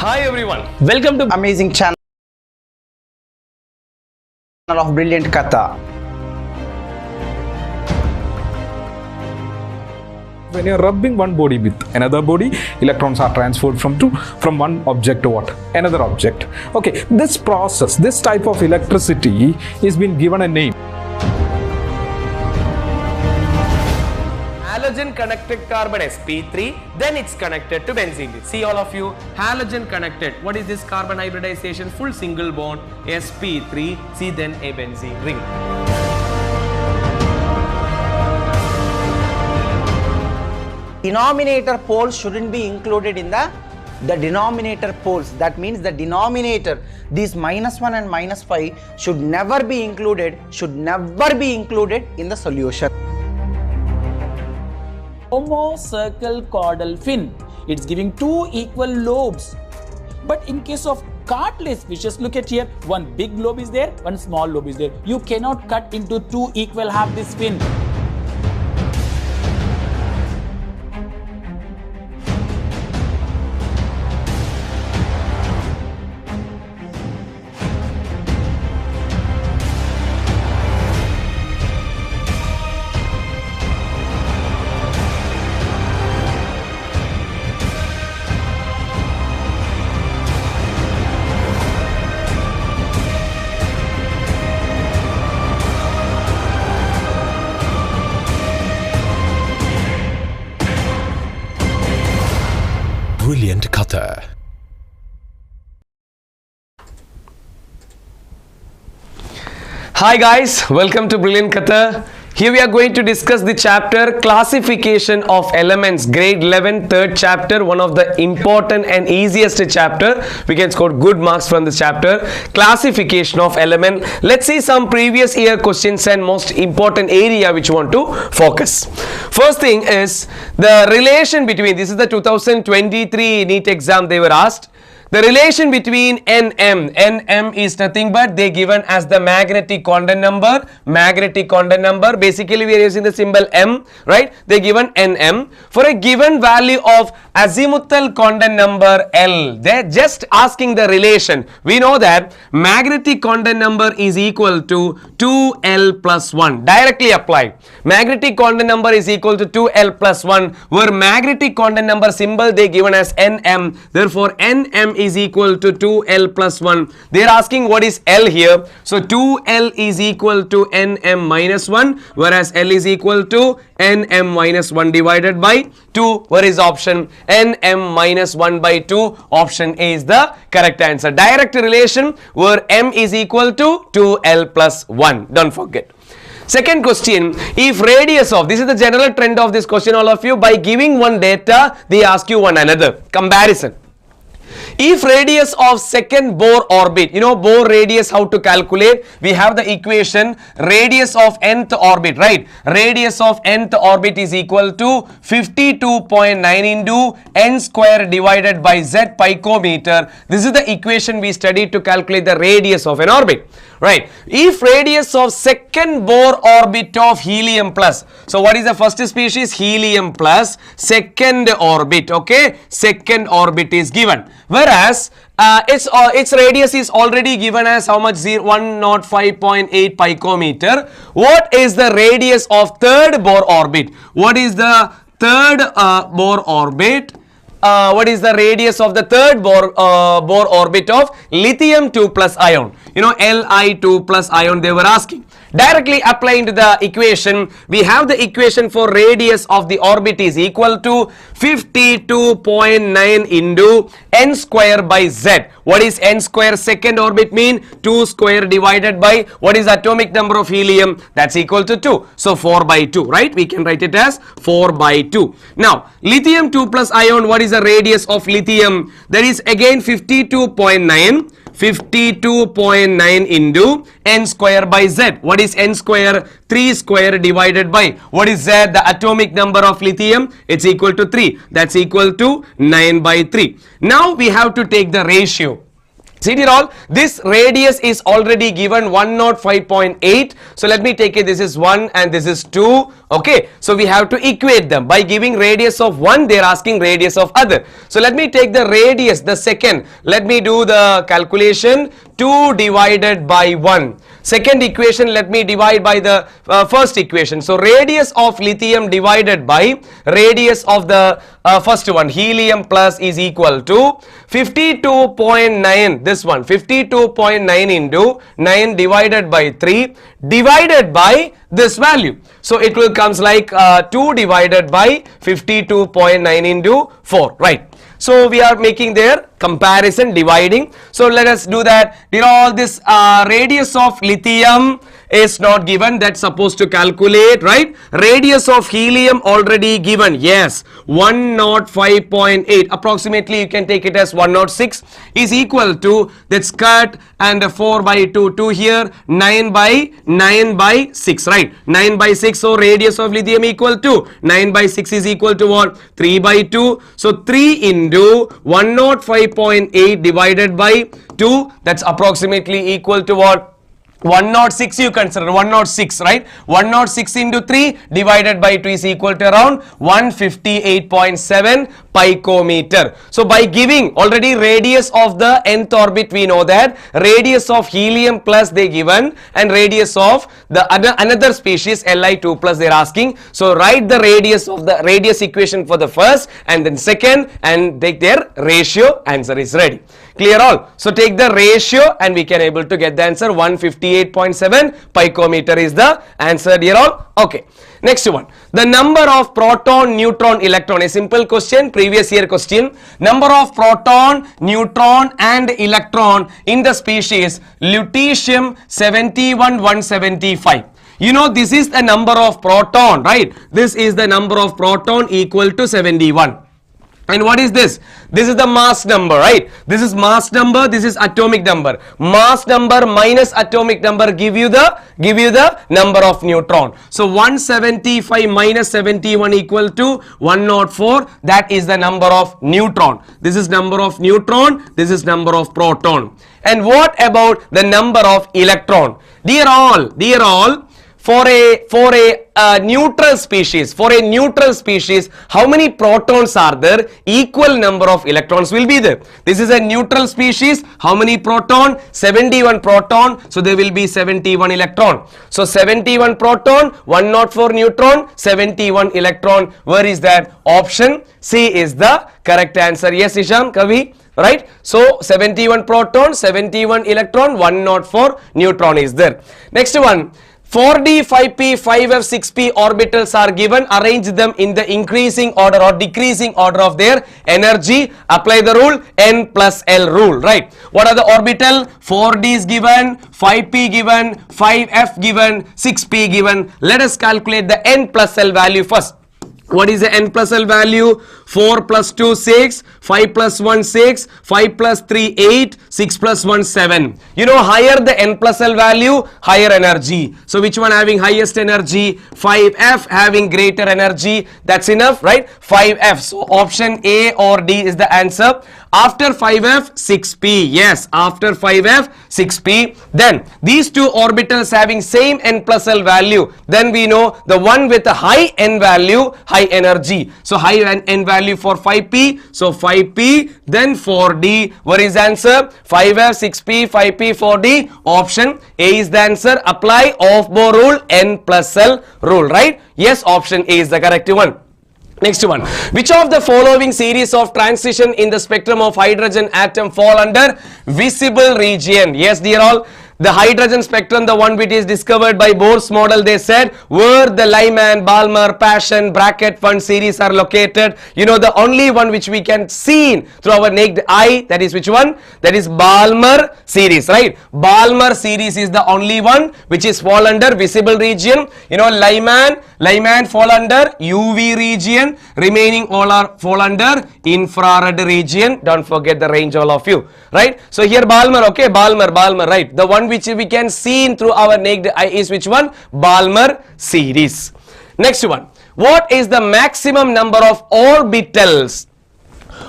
Hi everyone, welcome to amazing channel of Brilliant Katha. When you're rubbing one body with another body, electrons are transferred from one object to what? Another object. Okay, this process, this type of electricity is been given a name. halogen connected carbon sp3, then it's connected to benzene. See all of you, halogen connected. What is this carbon hybridization? Full single bond sp3, see then a benzene ring. Denominator poles shouldn't be included in the denominator poles. That means the denominator, these -1 and -5 should never be included in the solution. Homocircle caudal fin. It's giving two equal lobes. But in case of cartilage fishes, look at here, one big lobe is there, one small lobe is there. You cannot cut into two equal half this fin. Brilliant Katha. Hi guys, welcome to Brilliant Katha. Here we are going to discuss the chapter Classification of Elements, grade 11, third chapter, one of the important and easiest chapter. We can score good marks from this chapter. Classification of element. Let's see some previous year questions and most important area which you want to focus. First thing is the relation between, this is the 2023 NEET exam they were asked. The relation between Nm is nothing but they given as the magnetic quantum number. Basically we are using the symbol M, right? They given Nm for a given value of azimuthal quantum number L. They're just asking the relation. We know that magnetic quantum number is equal to 2L plus 1. Directly applied. Magnetic quantum number is equal to 2L plus 1, where magnetic quantum number symbol they given as Nm. Therefore Nm is equal to 2L plus 1. They are asking what is L here. So 2L is equal to Nm minus 1, whereas L is equal to Nm minus 1 divided by 2. Where is option? Nm minus 1 by 2. Option A is the correct answer. Direct relation where M is equal to 2L plus 1. Don't forget. Second question, if radius of, this is the general trend of this question all of you, by giving one data they ask you one another. Comparison. If radius of second Bohr orbit, you know Bohr radius how to calculate, we have the equation radius of nth orbit, right? Radius of nth orbit is equal to 52.9 into n square divided by z picometer. This is the equation we studied to calculate the radius of an orbit, right? If radius of second Bohr orbit of helium plus, so what is the first species? Helium plus second orbit, okay? Second orbit is given. Whereas its radius is already given as how much? 105.8 picometer. What is the radius of third Bohr orbit? What is the third Bohr orbit? What is the radius of the third Bohr orbit of lithium 2 plus ion? You know, Li2 plus ion they were asking. Directly applying to the equation, we have the equation for radius of the orbit is equal to 52.9 into n square by z. What is n square? Second orbit mean 2 square divided by what is atomic number of helium? That's equal to 2. So 4 by 2, right? We can write it as 4 by 2. Now, lithium 2 plus ion, what is the radius of lithium? That is again 52.9. 52.9 into n square by z. What is n square? 3 square divided by what is z? The atomic number of lithium. It's equal to 3. That's equal to 9 by 3. Now we have to take the ratio. See dear all, this radius is already given 105.8. So let me take it, this is 1 and this is 2. Okay, so we have to equate them. By giving radius of 1, they are asking radius of other. So let me take the radius, the second. Let me do the calculation. 2 divided by 1. Second equation, let me divide by the first equation. So radius of lithium divided by radius of the first one, helium plus, is equal to 52.9. This one, 52.9 into 9 divided by 3 divided by this value. So it will comes like 2 divided by 52.9 into 4, right? So we are making their comparison, dividing. So let us do that. You know, all this radius of lithium is not given, that's supposed to calculate, right? Radius of helium already given, yes, 105.8, approximately you can take it as 106, is equal to, that's cut, and 4 by 2, 2 here, 9 by 6, right? 9 by 6, so radius of lithium equal to, 9 by 6 is equal to what? 3 by 2, so 3 into 105.8 divided by 2, that's approximately equal to what? 106, you consider 106, right? 106 into 3 divided by 2 is equal to around 158.7 picometer. So by giving already radius of the nth orbit, we know that radius of helium plus they given, and radius of the another species Li2 plus they are asking. So write the radius of the radius equation for the first and then second, and take their ratio. Answer is ready. Clear all? So take the ratio and we can able to get the answer. 158.7 picometer is the answer dear all. Okay. Next one. The number of proton, neutron, electron. A simple question, previous year question. Number of proton, neutron and electron in the species lutetium 71175. You know, this is the number of proton, right? This is the number of proton equal to 71. And what is this? This is the mass number, right? This is mass number, this is atomic number. Mass number minus atomic number give you the number of neutron. So 175 minus 71 equal to 104. That is the number of neutron. This is number of neutron, this is number of proton. And what about the number of electron? Dear all, for a neutral species, how many protons are there? Equal number of electrons will be there. This is a neutral species. How many proton? 71 proton. So there will be 71 electron. So 71 proton, 104 neutron, 71 electron. Where is that? Option C is the correct answer. Yes, Isham, Kavi, right? So 71 proton, 71 electron, 104 neutron is there. Next one. 4d, 5p, 5f, 6p orbitals are given. Arrange them in the increasing order or decreasing order of their energy. Apply the rule, n plus L rule, right? What are the orbital? 4d is given, 5p given, 5f given, 6p given. Let us calculate the n plus L value first. What is the n plus L value? 4 plus 2, 6, 5 plus 1, 6, 5 plus 3, 8, 6 plus 1, 7. You know, higher the n plus L value, higher energy. So which one having highest energy? 5F having greater energy. That's enough, right? 5F. So option A or D is the answer. After 5F, 6p. Yes, after 5F, 6p. Then these two orbitals having same n plus L value. Then we know the one with a high n value, high energy. So high n value for 5p. So 5p, then 4d. What is the answer? 5f, 6p, 5p, 4d. Option A is the answer. Apply off-bow rule, n plus L rule, right? Yes, option A is the correct one. Next one. Which of the following series of transition in the spectrum of hydrogen atom fall under visible region? Yes, dear all. The hydrogen spectrum, the one which is discovered by Bohr's model, they said, where the Lyman, Balmer, Paschen, Brackett, Fund series are located. You know, the only one which we can see through our naked eye, that is which one? That is Balmer series, right? Balmer series is the only one which is fall under visible region. You know, Lyman fall under UV region. Remaining all are fall under infrared region. Don't forget the range, all of you, right? So here Balmer, okay, Balmer, right? The one which we can see through our naked eye is which one? Balmer series. Next one. What is the maximum number of orbitals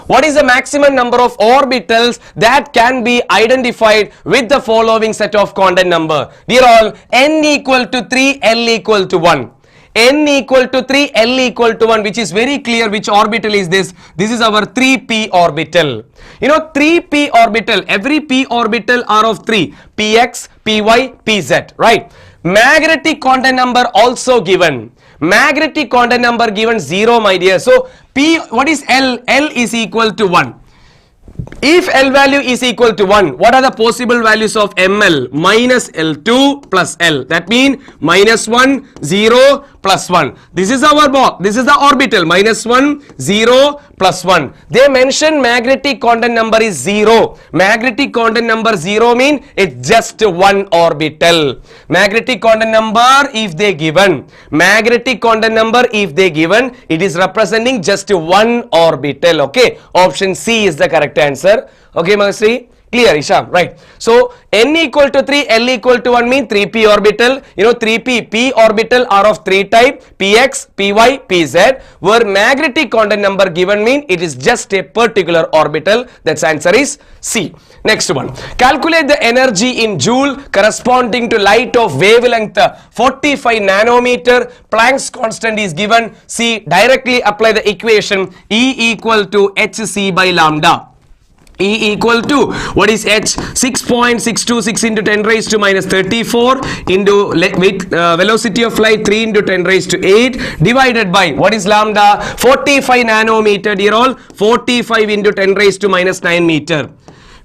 What is the maximum number of orbitals that can be identified with the following set of quantum number? Dear all, n equal to 3, L equal to 1. N equal to 3, L equal to 1, which is very clear which orbital is this. This is our 3p orbital. You know, 3p orbital, every p orbital are of 3, px, py, pz, right? Magnetic quantum number also given. Magnetic quantum number given 0, my dear. So, p, what is L? L is equal to 1. If L value is equal to 1, what are the possible values of ML? Minus L2 plus L. That means minus 1, 0, plus 1. This is our box. This is the orbital. Minus 1, 0, plus 1. They mention magnetic quantum number is 0. Magnetic quantum number 0 mean it's just one orbital. Magnetic quantum number if they given. Magnetic quantum number if they given, it is representing just one orbital. Okay. Option C is the correct answer. Okay, Mahasri? Clear, Isham, right? So, n equal to 3, L equal to 1 mean 3p orbital. You know, 3p, p orbital are of 3 type, px, py, pz, where magnetic quantum number given mean it is just a particular orbital. That's answer is C. Next one. Calculate the energy in joule corresponding to light of wavelength 45 nanometer. Planck's constant is given. C. Directly apply the equation E equal to hc by lambda. E equal to, what is h? 6.626 into 10 raised to minus 34 into with velocity of light 3 into 10 raised to 8 divided by, what is lambda? 45 nanometer, dear all. 45 into 10 raised to minus 9 meter.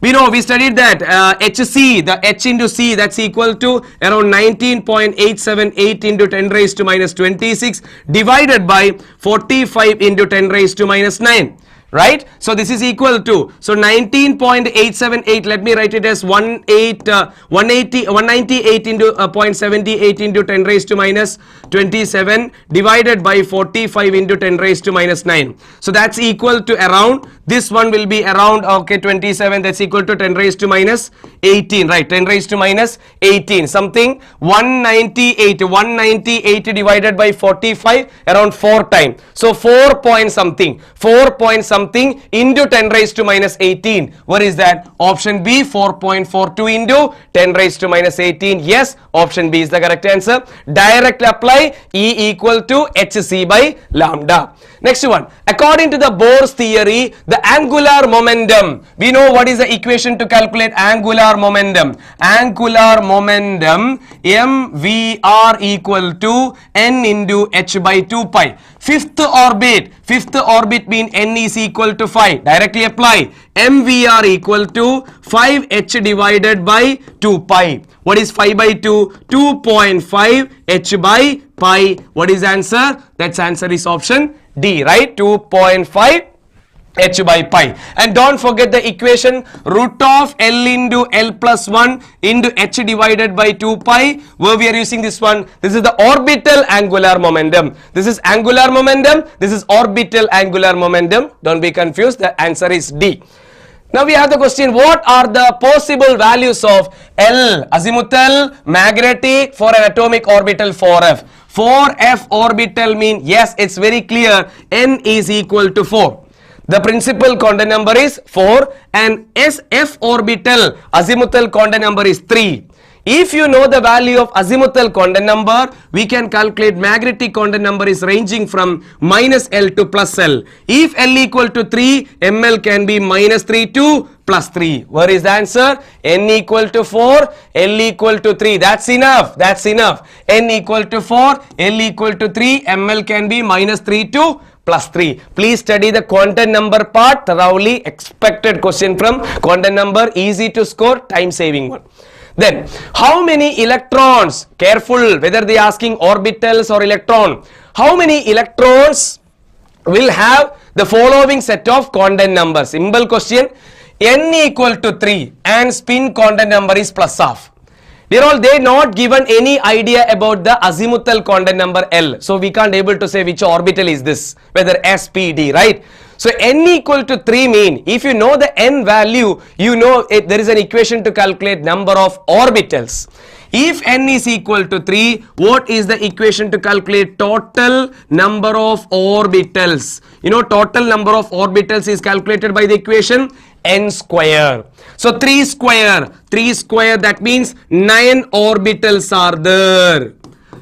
We know, we studied that hc, the h into c, that's equal to around 19.878 into 10 raised to minus 26 divided by 45 into 10 raised to minus 9. Right? So this is equal to, so 19.878, let me write it as 198 into 0.78 into 10 raised to minus 27 divided by 45 into 10 raised to minus 9. So that's equal to around, this one will be around, okay, 27, that's equal to 10 raised to minus 18, right? 10 raised to minus 18, something 198 divided by 45, around 4 times. So 4 point something into 10 raised to minus 18. What is that? Option B, 4.42 into 10 raised to minus 18. Yes, option B is the correct answer. Directly apply E equal to hc by lambda. Next one. According to the Bohr's theory, the angular momentum. We know what is the equation to calculate angular momentum. Angular momentum, mvr equal to n into h by 2 pi. Fifth orbit mean n is equal to 5. Directly apply. mvr equal to 5h divided by 2 pi. What is 5 by 2? 2.5 h by pi. What is answer? That's answer is option D, right? 2.5 h by pi. And don't forget the equation root of L into L plus 1 into h divided by 2 pi, where we are using this one. This is the orbital angular momentum. This is angular momentum. This is orbital angular momentum. Don't be confused. The answer is D. Now we have the question, what are the possible values of L, azimuthal, magnetic for an atomic orbital 4f? 4f orbital mean, yes, it's very clear, n is equal to 4. The principal quantum number is 4 and SF orbital azimuthal quantum number is 3. If you know the value of azimuthal quantum number, we can calculate magnetic quantum number is ranging from minus L to plus L. If L equal to 3, ML can be minus 3 to plus 3. Where is the answer? N equal to 4, L equal to 3. That's enough. That's enough. N equal to 4, L equal to 3, ML can be minus 3 to plus 3. Please study the quantum number part thoroughly. Expected question from quantum number, easy to score, time saving one. Then, how many electrons, careful whether they are asking orbitals or electron, how many electrons will have the following set of quantum numbers? Simple question. N equal to 3 and spin quantum number is plus half. Dear all, they not given any idea about the azimuthal quantum number L. So we can't able to say which orbital is this, whether S, P, D, right? So n equal to 3 mean, if you know the n value, you know there is an equation to calculate number of orbitals. If n is equal to 3, what is the equation to calculate total number of orbitals? You know, total number of orbitals is calculated by the equation n square. So 3 square, that means 9 orbitals are there.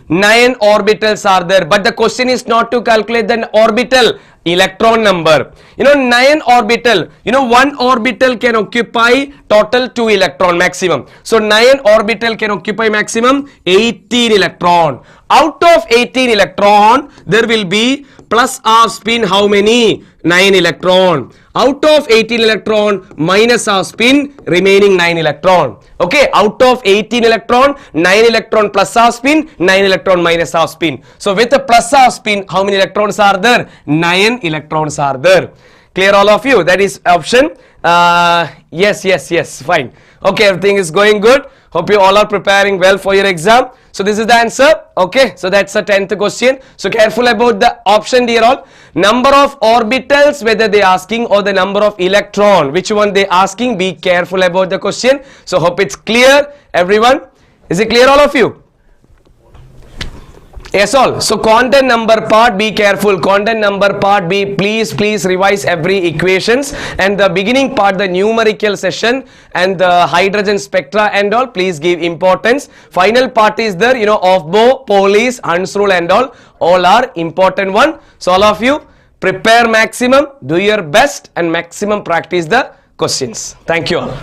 9 orbitals are there, but the question is not to calculate the orbital, electron number. You know, 9 orbital, you know, 1 orbital can occupy total 2 electron maximum. So 9 orbital can occupy maximum 18 electron. Out of 18 electron, there will be plus half spin how many? 9 electron. Out of 18 electron, minus half spin, remaining 9 electron. Okay, out of 18 electron, 9 electron plus half spin, 9 electron minus half spin. So with the plus half spin, how many electrons are there? 9 electrons are there. Clear all of you? That is option. Yes, fine. Okay, everything is going good. Hope you all are preparing well for your exam. So this is the answer. Okay, so that's the 10th question. So careful about the option, dear all. Number of orbitals, whether they asking, or the number of electron, which one they asking, be careful about the question. So hope it's clear, everyone. Is it clear, all of you? Yes, all. So content number part, be careful. Content number part, please revise every equations, and the beginning part, the numerical session and the hydrogen spectra and all, please give importance. Final part is there, you know, off-bow, police, Hund's rule and all are important one. So all of you prepare maximum, do your best, and maximum practice the questions. Thank you all.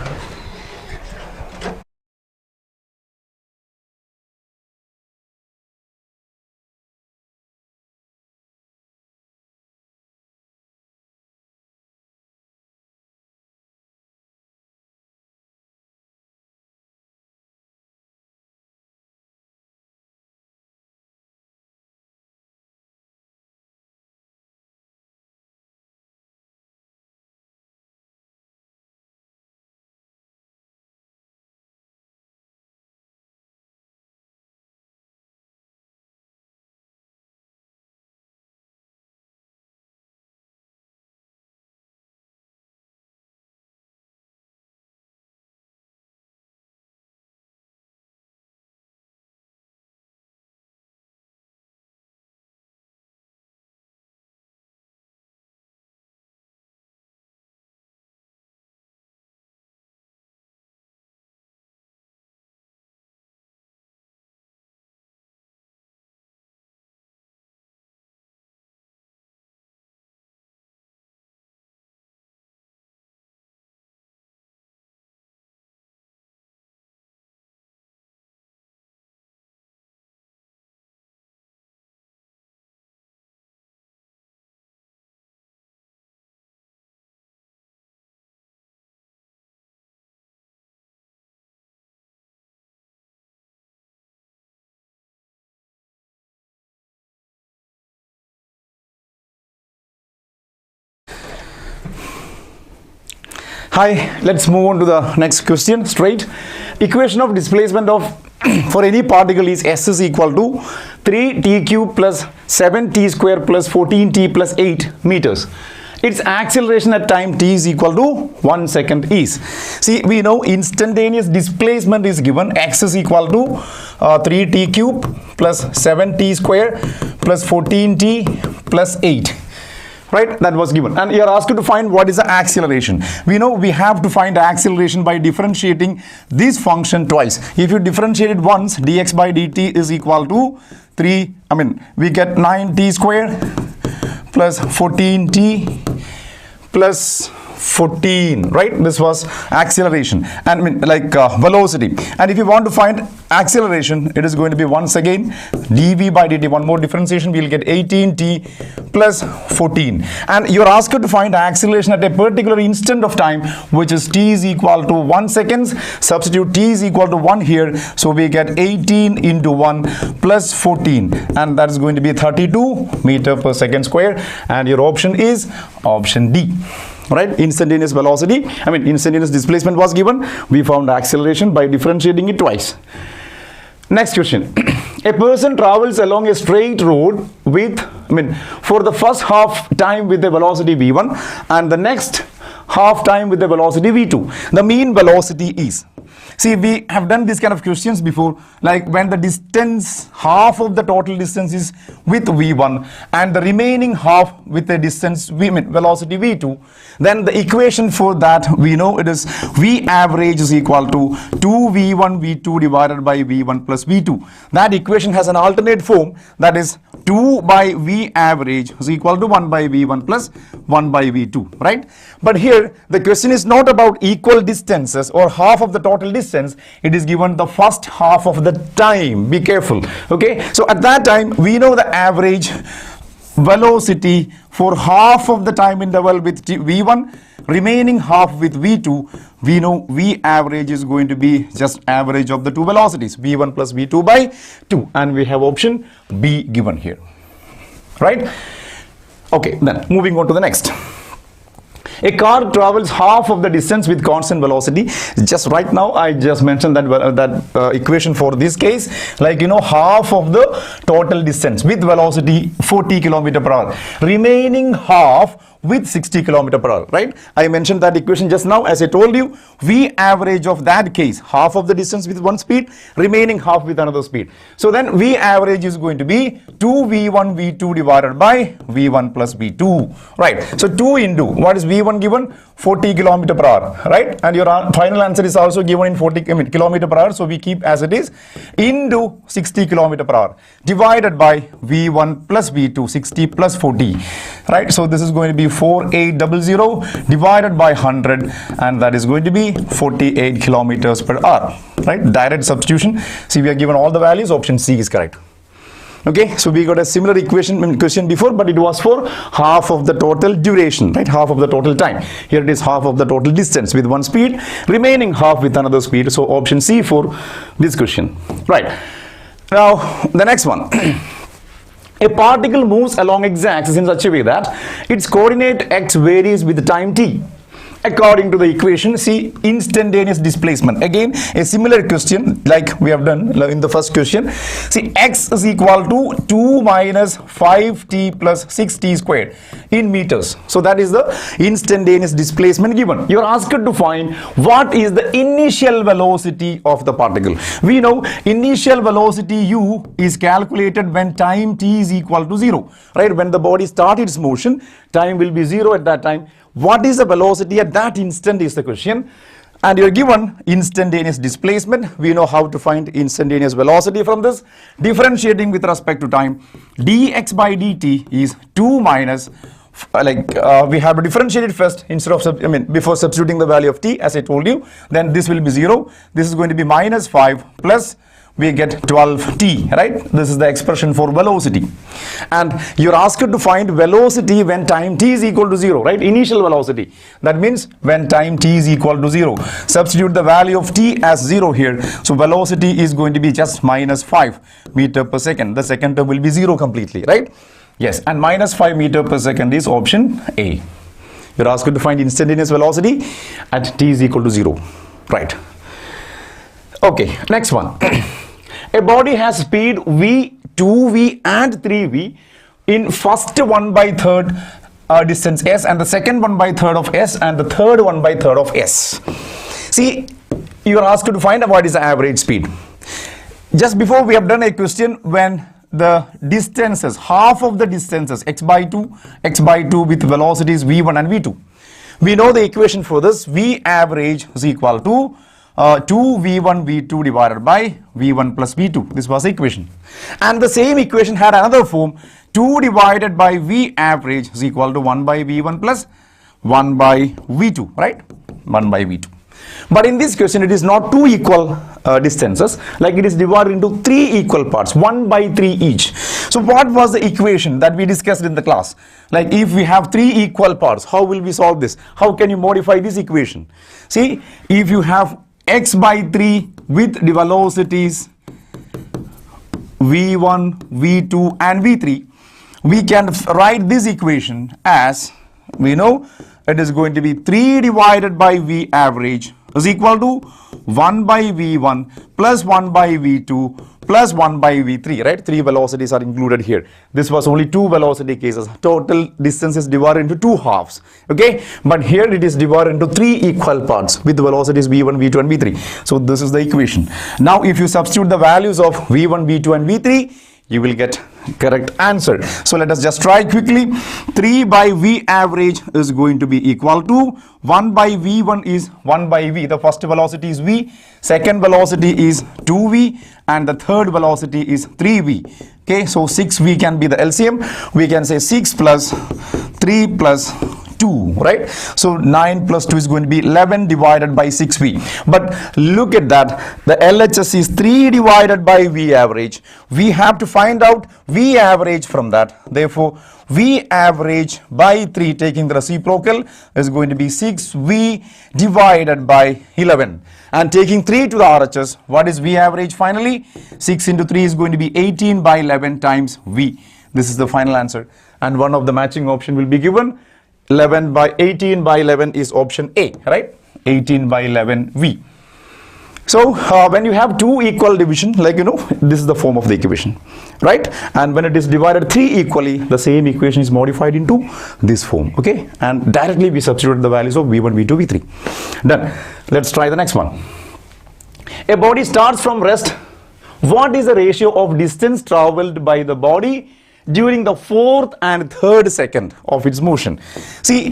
Hi, let's move on to the next question straight. Equation of displacement of for any particle is S is equal to 3t cube plus 7t square plus 14t plus 8 meters. Its acceleration at time t is equal to 1 second is. See, we know instantaneous displacement is given. X is equal to 3t cube plus 7t square plus 14t plus 8. Right, that was given, and you are asked to find what is the acceleration. We know we have to find the acceleration by differentiating this function twice. If you differentiate it once, dx by dt is equal to we get 9t square plus 14t plus 14, right? This was acceleration, and velocity. And if you want to find acceleration, it is going to be once again dv by dt. One more differentiation, we will get 18t plus 14. And you are asked to find acceleration at a particular instant of time, which is t is equal to 1 seconds. Substitute t is equal to 1 here, so we get 18 into 1 plus 14, and that is going to be 32 meter per second square. And your option is option D. Right, instantaneous velocity, instantaneous displacement was given. We found acceleration by differentiating it twice. Next question. A person travels along a straight road with, for the first half time with the velocity v1 and the next half time with the velocity v2. The mean velocity is. See, we have done this kind of questions before, like when the distance, half of the total distance is with v1 and the remaining half with the distance velocity v2, then the equation for that we know it is v average is equal to 2v1 v2 divided by v1 plus v2. That equation has an alternate form, that is 2 by v average is equal to 1 by v1 plus 1 by v2, right? But here the question is not about equal distances or half of the total distance. It is given the first half of the time. Be careful. Okay, so at that time we know the average velocity for half of the time interval with v1, remaining half with v2. We know v average is going to be just average of the two velocities, v1 plus v2 by 2, and we have option B given here, right? Okay, then moving on to the next. A car travels half of the distance with constant velocity. Just right now I just mentioned that equation for this case, like half of the total distance with velocity 40 km per hour, remaining half with 60 km per hour, right? I mentioned that equation just now. As I told you, v average of that case, half of the distance with one speed, remaining half with another speed. So then v average is going to be 2v1 v2 divided by v1 plus v2, right? So 2 into, what is v1 given? 40 km per hour, right? And your final answer is also given in 40 km per hour, so we keep as it is, into 60 km per hour divided by v1 plus v2, 60 plus 40, right? So this is going to be 4800 divided by 100, and that is going to be 48 kilometers per hour, right? Direct substitution. See, we are given all the values. Option C is correct. Okay, so we got a similar equation question before, but it was for half of the total duration, right? Half of the total time. Here it is half of the total distance with one speed, remaining half with another speed. So option C for this question, right? Now the next one. A particle moves along x-axis in such a way that its coordinate x varies with time t. According to the equation, see, instantaneous displacement. Again, a similar question like we have done in the first question. See, x is equal to 2 minus 5t plus 6t squared in meters. So that is the instantaneous displacement given. You are asked to find what is the initial velocity of the particle. We know initial velocity u is calculated when time t is equal to 0, right? When the body starts its motion, time will be 0 at that time. What is the velocity at that instant is the question, and you're given instantaneous displacement. We know how to find instantaneous velocity from this. Differentiating with respect to time, dx by dt is 2 minus, we have to differentiate it first instead of, before substituting the value of t, as I told you. Then this will be 0. This is going to be minus 5 plus we get 12t, right? This is the expression for velocity. And you're asked to find velocity when time t is equal to 0, right? Initial velocity. That means when time t is equal to 0. Substitute the value of t as 0 here. So velocity is going to be just minus 5 meter per second. The second term will be 0 completely, right? Yes, and minus 5 meter per second is option A. You're asked to find instantaneous velocity at t is equal to 0, right? Okay, next one. A body has speed v, 2v and 3v in first 1/3 distance s, and the second 1/3 of s, and the third 1/3 of s. See, you are asked to find what is the average speed. Just before we have done a question when the distances, half of the distances, x by 2 with velocities v1 and v2. We know the equation for this. V average is equal to 2v1 v2 divided by v1 plus v2. This was the equation, and the same equation had another form. 2 divided by v average is equal to 1 by v1 plus 1 by v2, right? 1 by v2. But in this question it is not two equal distances, like it is divided into 3 equal parts, 1 by 3 each. So what was the equation that we discussed in the class? Like if we have 3 equal parts, how will we solve this? How can you modify this equation? See, if you have x by 3 with the velocities v1, v2 and v3, we can write this equation as, we know it is going to be 3 divided by v average is equal to 1 by v1 plus 1 by v2 plus 1 by v3, right? 3 velocities are included here. This was only 2 velocity cases. Total distance is divided into 2 halves, okay? But here it is divided into 3 equal parts with the velocities v1, v2 and v3. So this is the equation. Now if you substitute the values of v1, v2 and v3, you will get correct answer. So let us just try quickly. 3 by v average is going to be equal to 1 by v1 is 1 by v. The first velocity is v, second velocity is 2v, and the third velocity is 3v. Okay, so 6v can be the LCM. We can say 6 plus 3 plus 2, right? So 9 plus 2 is going to be 11 divided by 6v. But look at that, the LHS is 3 divided by v average. We have to find out v average from that. Therefore, v average by 3 taking the reciprocal is going to be 6v divided by 11. And taking 3 to the RHS, what is v average finally? 6 into 3 is going to be 18 by 11 times v. This is the final answer. And one of the matching option will be given. 11 by 18 by 11 is option A, right? 18 by 11 V. So when you have two equal division, like this is the form of the equation, right? And when it is divided 3 equally, the same equation is modified into this form, okay? And directly we substitute the values of V1, V2, V3. Done. Let's try the next one. A body starts from rest. What is the ratio of distance traveled by the body during the 4th and 3rd second of its motion? See,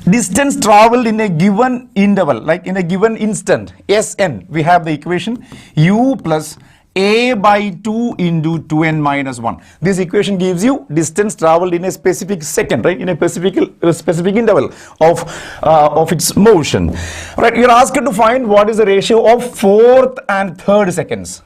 distance traveled in a given interval, like in a given instant, Sn, we have the equation u plus a by 2 into 2n minus 1. This equation gives you distance traveled in a specific second, right? In a specific interval of its motion, right? You're asked to find what is the ratio of 4th and 3rd seconds.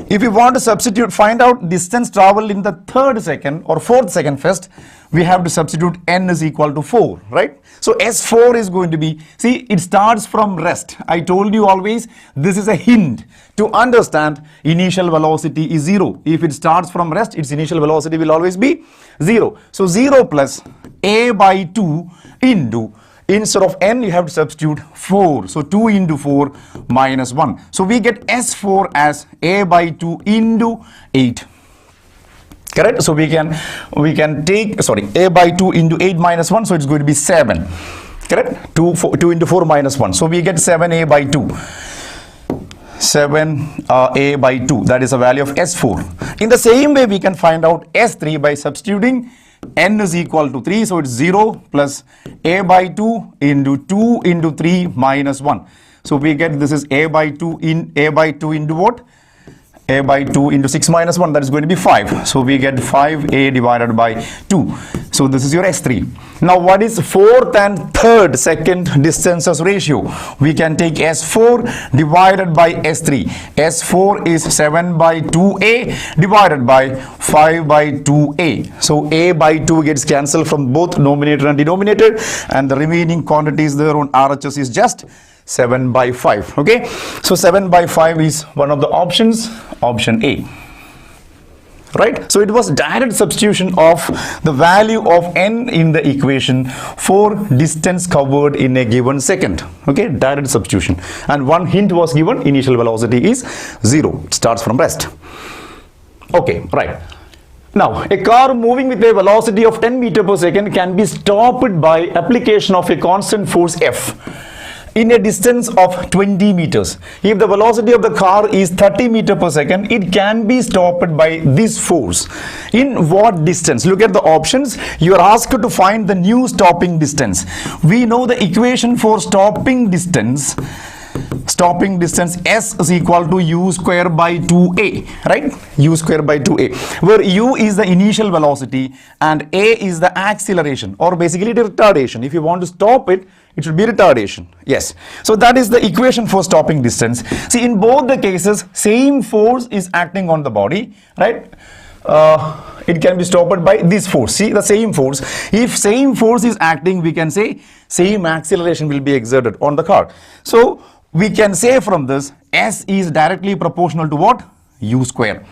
If you want to substitute, find out distance traveled in the 3rd second or 4th second first, we have to substitute n is equal to 4, right? So S4 is going to be, see, it starts from rest. I told you always, this is a hint to understand initial velocity is 0. If it starts from rest, its initial velocity will always be 0. So 0 plus a by 2 into, instead of n, you have to substitute 4. So 2 into 4 minus 1. So we get S4 as a by 2 into 8. Correct? So we can take, sorry, a by 2 into 8 minus 1. So it's going to be 7. Correct? 2 into 4 minus 1. So we get 7a by 2. 7a by 2. That is a value of S4. In the same way, we can find out S3 by substituting n is equal to 3, so it's 0 plus a by 2 into 2 into 3 minus 1. So we get this is a by 2 into what? A by 2 into 6 minus 1, that is going to be 5. So we get 5a divided by 2. So this is your S3. Now what is 4th and 3rd second distances ratio? We can take S4 divided by S3. S4 is 7 by 2a divided by 5 by 2a. So a by 2 gets cancelled from both numerator and denominator, and the remaining quantities there on RHS is just 7 by 5. Okay, so 7 by 5 is one of the options, option A, right? So it was direct substitution of the value of n in the equation for distance covered in a given second. Okay, direct substitution. And one hint was given, initial velocity is 0. It starts from rest. Okay, right. Now, a car moving with a velocity of 10 meters per second can be stopped by application of a constant force F in a distance of 20 meters. If the velocity of the car is 30 meters per second, it can be stopped by this force. In what distance? Look at the options. You are asked to find the new stopping distance. We know the equation for stopping distance. Stopping distance S is equal to u square by 2a, right? U square by 2a, where u is the initial velocity and a is the acceleration, or basically the retardation. If you want to stop it, it should be retardation. Yes. So that is the equation for stopping distance. See, in both the cases, same force is acting on the body, right? It can be stopped by this force. See, the same force. If same force is acting, we can say same acceleration will be exerted on the car. So we can say from this, S is directly proportional to what? U square.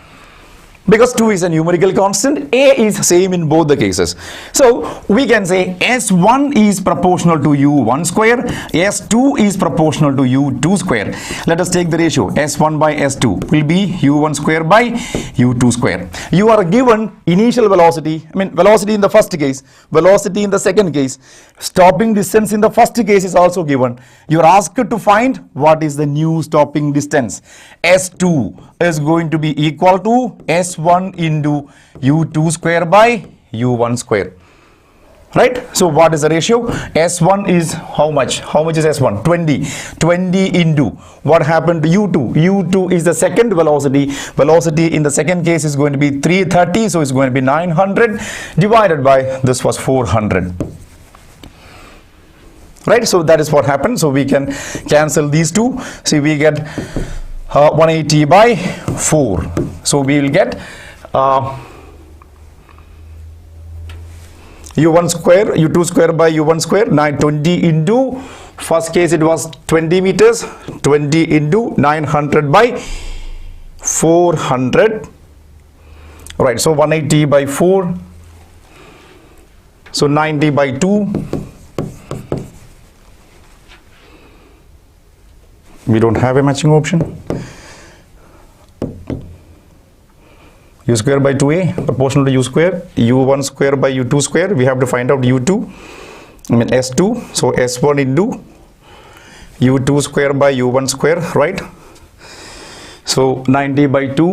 because 2 is a numerical constant, A is same in both the cases. So we can say S1 is proportional to U1 square, S2 is proportional to U2 square. Let us take the ratio. S1 by S2 will be U1 square by U2 square. You are given initial velocity, velocity in the first case, velocity in the second case, stopping distance in the first case is also given. You are asked to find what is the new stopping distance. S2 is going to be equal to S1 into U2 square by U1 square. Right? So what is the ratio? S1 is how much? How much is S1? 20. 20 into what happened to U2? U2 is the second velocity. Velocity in the second case is going to be 330. So it's going to be 900 divided by this was 400. Right? So that is what happened. So we can cancel these two. See, we get 180 by 4. So we will get U1 square, U2 square by U1 square, 920 into, first case it was 20 meters, 20 into 900 by 400, right, so 180 by 4, so 90 by 2, we don't have a matching option. U square by 2a proportional to U square, U1 square by U2 square, we have to find out U2, S2, so S1 into U2 square by U1 square, right? So 90 by 2,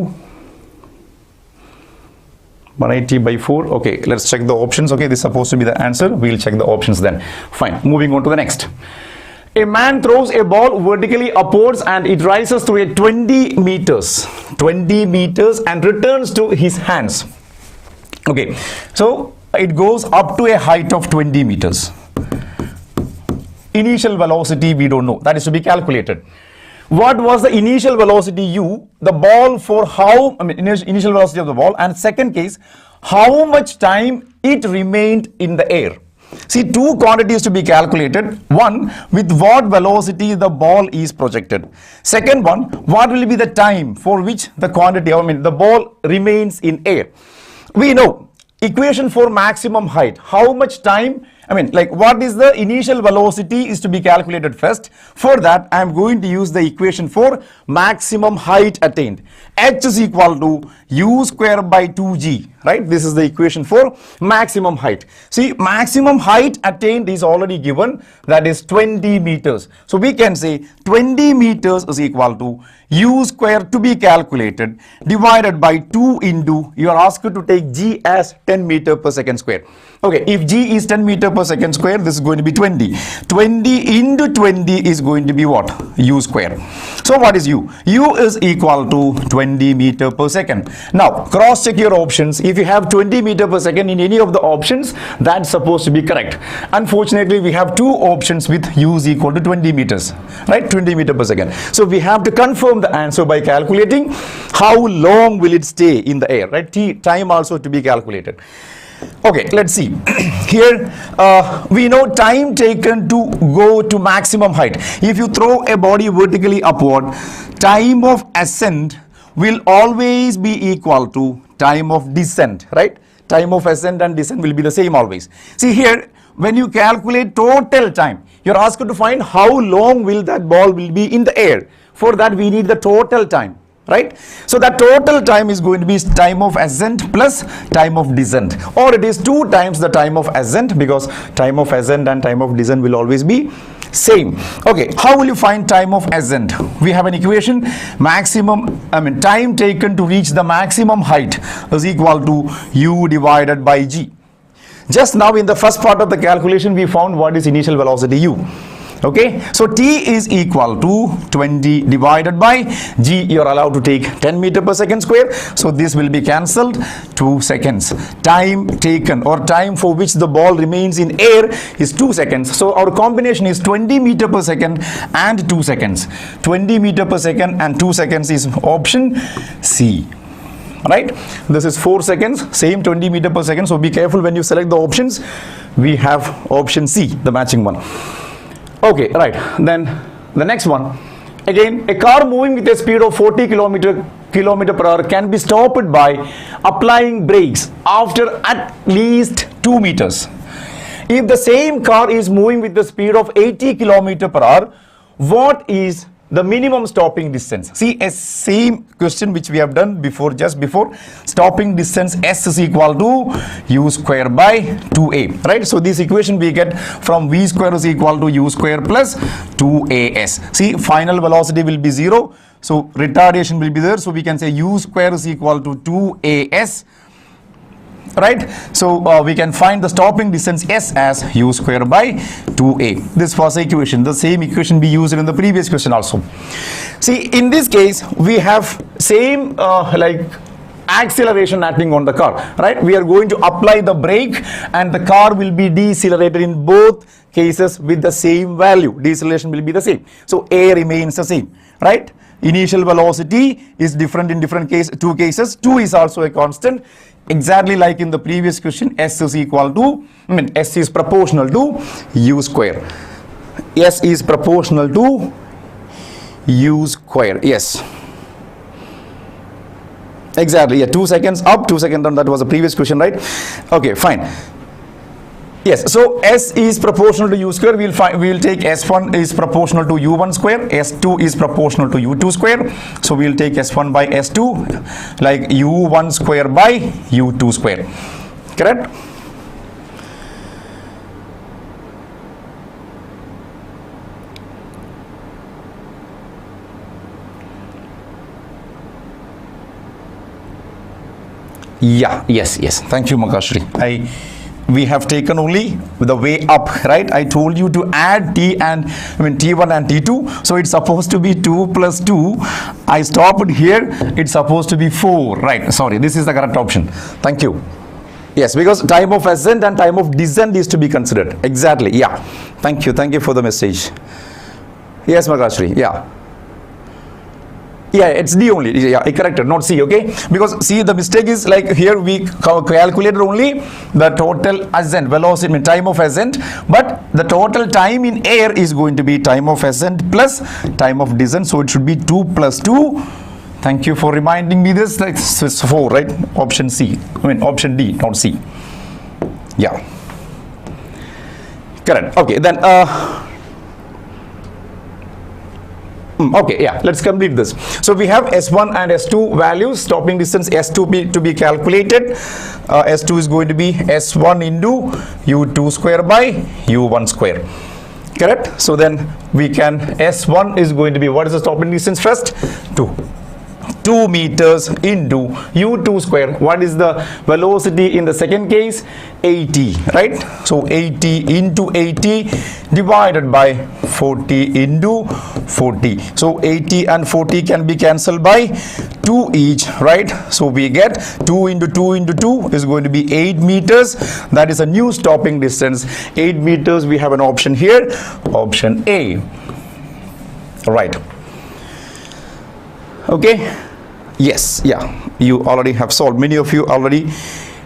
180 by 4, okay, let's check the options. Okay, this is supposed to be the answer, we'll check the options then. Fine, moving on to the next. A man throws a ball vertically upwards and it rises to a 20 meters and returns to his hands. Okay, so it goes up to a height of 20 meters. Initial velocity we don't know, that is to be calculated. What was the initial velocity U, the ball for how, initial velocity of the ball, and second case, how much time it remained in the air. See, two quantities to be calculated. One, with what velocity the ball is projected. Second one, what will be the time for which the quantity, the ball remains in air. We know equation for maximum height. How much time, what is the initial velocity is to be calculated first. For that, I am going to use the equation for maximum height attained. H is equal to U square by 2G, right? This is the equation for maximum height. See, maximum height attained is already given, that is 20 meters. So we can say 20 meters is equal to U square to be calculated divided by 2 into, you are asked to take G as 10 meter per second square. Okay, if G is 10 meter per second square, this is going to be 20. 20 into 20 is going to be what? U square. So what is U? U is equal to 20 meter per second. Now, cross check your options. If you have 20 meter per second in any of the options, that's supposed to be correct. Unfortunately, we have two options with U is equal to 20 meters, right? 20 meter per second. So we have to confirm the answer by calculating how long will it stay in the air, right? Time also to be calculated. Okay, let's see. Here we know time taken to go to maximum height. If you throw a body vertically upward, time of ascent will always be equal to time of descent, right? Time of ascent and descent will be the same always. See here, when you calculate total time, you're asked to find how long will that ball will be in the air. For that, we need the total time. Right? So the total time is going to be time of ascent plus time of descent, or it is 2 times the time of ascent, because time of ascent and time of descent will always be same. Okay, how will you find time of ascent? We have an equation, time taken to reach the maximum height is equal to U divided by G. Just now in the first part of the calculation, we found what is initial velocity U. Okay, so T is equal to 20 divided by G. You are allowed to take 10 meter per second square. So this will be cancelled. 2 seconds. Time taken, or time for which the ball remains in air, is 2 seconds. So our combination is 20 meter per second and 2 seconds. 20 meter per second and 2 seconds is option C. Right, this is 4 seconds, same 20 meter per second. So be careful when you select the options. We have option C, the matching one. Okay, right, then the next one. Again, a car moving with a speed of 40 kilometer kilometer per hour can be stopped by applying brakes after at least 2 meters. If the same car is moving with the speed of 80 kilometer per hour, what is the minimum stopping distance? See, a same question which we have done before, just before. Stopping distance S is equal to U square by 2A, right? So this equation we get from V square is equal to U square plus 2AS. See, final velocity will be 0. So retardation will be there. So we can say U square is equal to 2AS. Right, so we can find the stopping distance S as U square by 2A. This was the equation, the same equation we used in the previous question also. See, in this case we have same like acceleration acting on the car, right? We are going to apply the brake and the car will be decelerated in both cases with the same value. Deceleration will be the same, so A remains the same, right? Initial velocity is different in different two cases. 2 is also a constant. Exactly like in the previous question, S is equal to, S is proportional to U square. S is proportional to U square. Yes. Exactly. Yeah. 2 seconds up, 2 seconds down. That was the previous question, right? Okay, fine. Yes. So S is proportional to U square. We will take S1 is proportional to U1 square. S2 is proportional to U2 square. So we will take S1 by S2, like U1 square by U2 square. Correct? Yeah. Yes. Thank you, Makashri. We have taken only the way up, right? I told you to add T1 and T2, so it's supposed to be 2 plus 2. I stopped here, it's supposed to be 4, right? Sorry, this is the correct option. Thank you. Yes, because time of ascent and time of descent is to be considered. Exactly, yeah. Thank you for the message. Yes, Magashri, yeah. Yeah, it's D only. Yeah, I corrected, not C, okay? Because see, the mistake is like here we calculated only the total ascent, velocity, time of ascent, but the total time in air is going to be time of ascent plus time of descent, so it should be 2 plus 2. Thank you for reminding me this. It's 4, right? Option C. Option D, not C. Yeah. Correct. Okay, then okay, yeah, let's complete this. So we have S1 and S2 values, stopping distance S2 to be calculated. S2 is going to be S1 into U2 square by U1 square. Correct? So then we can, S1 is going to be, what is the stopping distance first? 2 meters into U2 square. What is the velocity in the second case? 80, right? So 80 into 80 divided by 40 into 40. So 80 and 40 can be cancelled by 2 each, right? So we get 2 into 2 into 2 is going to be 8 meters. That is a new stopping distance. 8 meters, we have an option here, option A. Right. Okay. Yes, yeah, you already have solved. Many of you already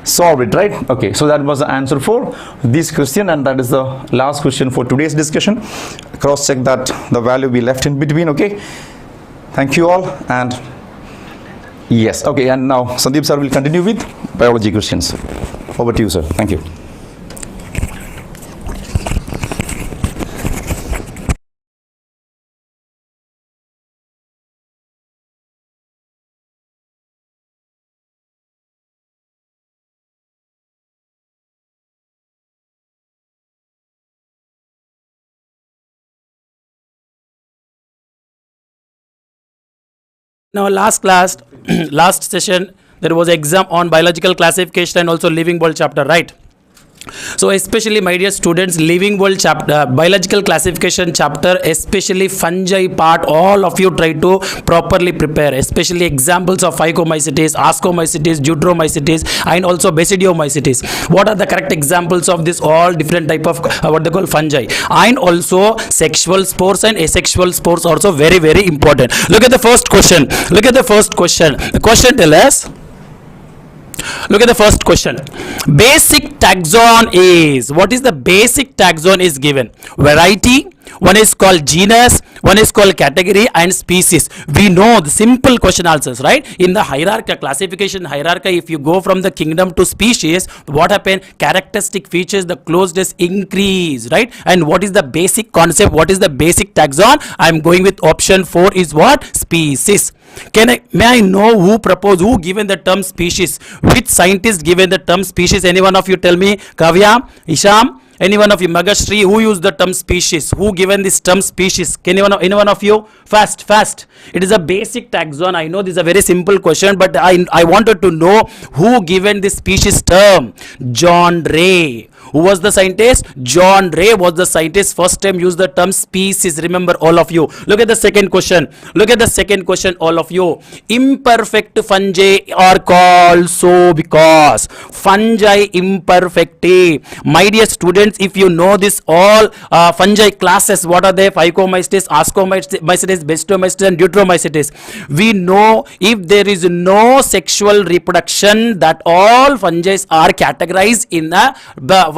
solved it, right? Okay, so that was the answer for this question, and that is the last question for today's discussion. Cross check that the value we left in between. Okay, thank you all. And yes, okay, and now Sandeep sir will continue with biology questions. Over to you, sir. Thank you. In our last class, last session, there was exam on biological classification and also living world chapter, right? So especially my dear students, living world chapter, biological classification chapter, especially fungi part, all of you try to properly prepare, especially examples of Phycomycetes, Ascomycetes, Deuteromycetes and also Basidiomycetes. What are the correct examples of this all different type of what they call fungi, and also sexual spores and asexual spores also very important. Look at the first question. Look at the first question. The question tells us, look at the first question. Basic taxon is, what is the basic taxon is given? Variety, one is called genus, one is called category, and species. We know the simple question answers, right? In the hierarchy, classification hierarchy, if you go from the kingdom to species, what happened? Characteristic features, the closeness increase, right? And what is the basic concept? What is the basic taxon? I am going with option 4 is what? Species. May I know who proposed, who given the term species? Which scientist given the term species? Any one of you tell me? Kavya, Isham, any one of you? Magashri, who used the term species? Who given this term species? Can any one of you? Fast. It is a basic taxon. I know this is a very simple question, but I wanted to know who given this species term. John Ray. Who was the scientist? John Ray was the scientist. First time used the term species. Remember, all of you. Look at the second question. All of you. Imperfect fungi are called so because fungi imperfecti. My dear students, if you know this all fungi classes, what are they? Phycomycetes, Ascomycetes, Bestomycetes, and Deuteromycetes. We know if there is no sexual reproduction, that all fungi are categorized in the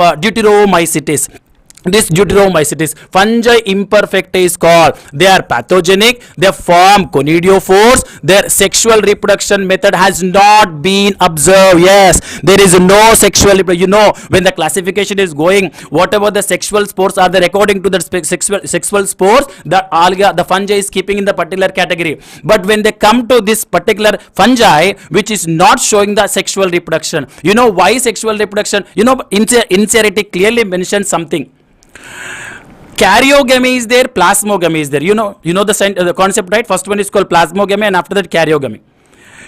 Deuteromycetes. This Deuteromycetes, fungi imperfecta is called. They are pathogenic. They form conidiophores. Their sexual reproduction method has not been observed. Yes, there is no sexual reproduction. You know, when the classification is going, whatever the sexual spores are there, according to the sexual spores, the fungi is keeping in the particular category. But when they come to this particular fungi, which is not showing the sexual reproduction, you know why sexual reproduction? You know, NCERT clearly mentions something. Karyogamy is there, plasmogamy is there. You know the concept, right? First one is called plasmogamy, and after that karyogamy.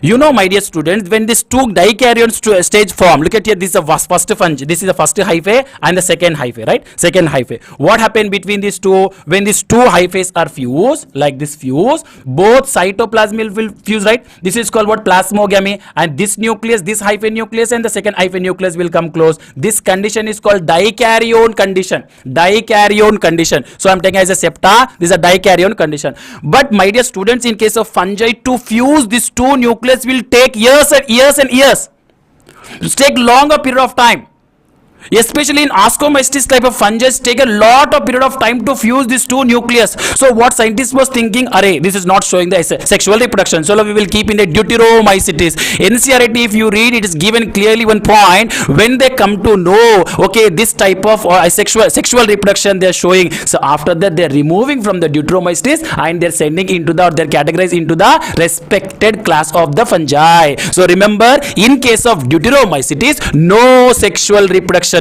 You know, my dear students, when these two dikaryon stage form, look at here, this is the first fungi, this is the first hyphae and the second hyphae, right? Second hyphae. What happened between these two? When these two hyphaes are fused, like this fuse, both cytoplasm will fuse, right? This is called what? Plasmogamy. And this nucleus, this hyphae nucleus and the second hyphae nucleus will come close. This condition is called dikaryon condition. Dikaryon condition. So I'm taking as a septa, this is a dikaryon condition. But my dear students, in case of fungi, to fuse these two nucleus will take years and years and years. It will take longer period of time. Especially in Ascomycetes type of fungi, take a lot of period of time to fuse these two nucleus. So what scientists was thinking, array, this is not showing the sexual reproduction, so we will keep in the Deuteromycetes. NCERT, if you read, it is given clearly one point. When they come to know, okay, this type of sexual reproduction they are showing, so after that they are removing from the Deuteromycetes and they are sending into the, they are categorized into the respected class of the fungi. So remember, in case of Deuteromycetes, no sexual reproduction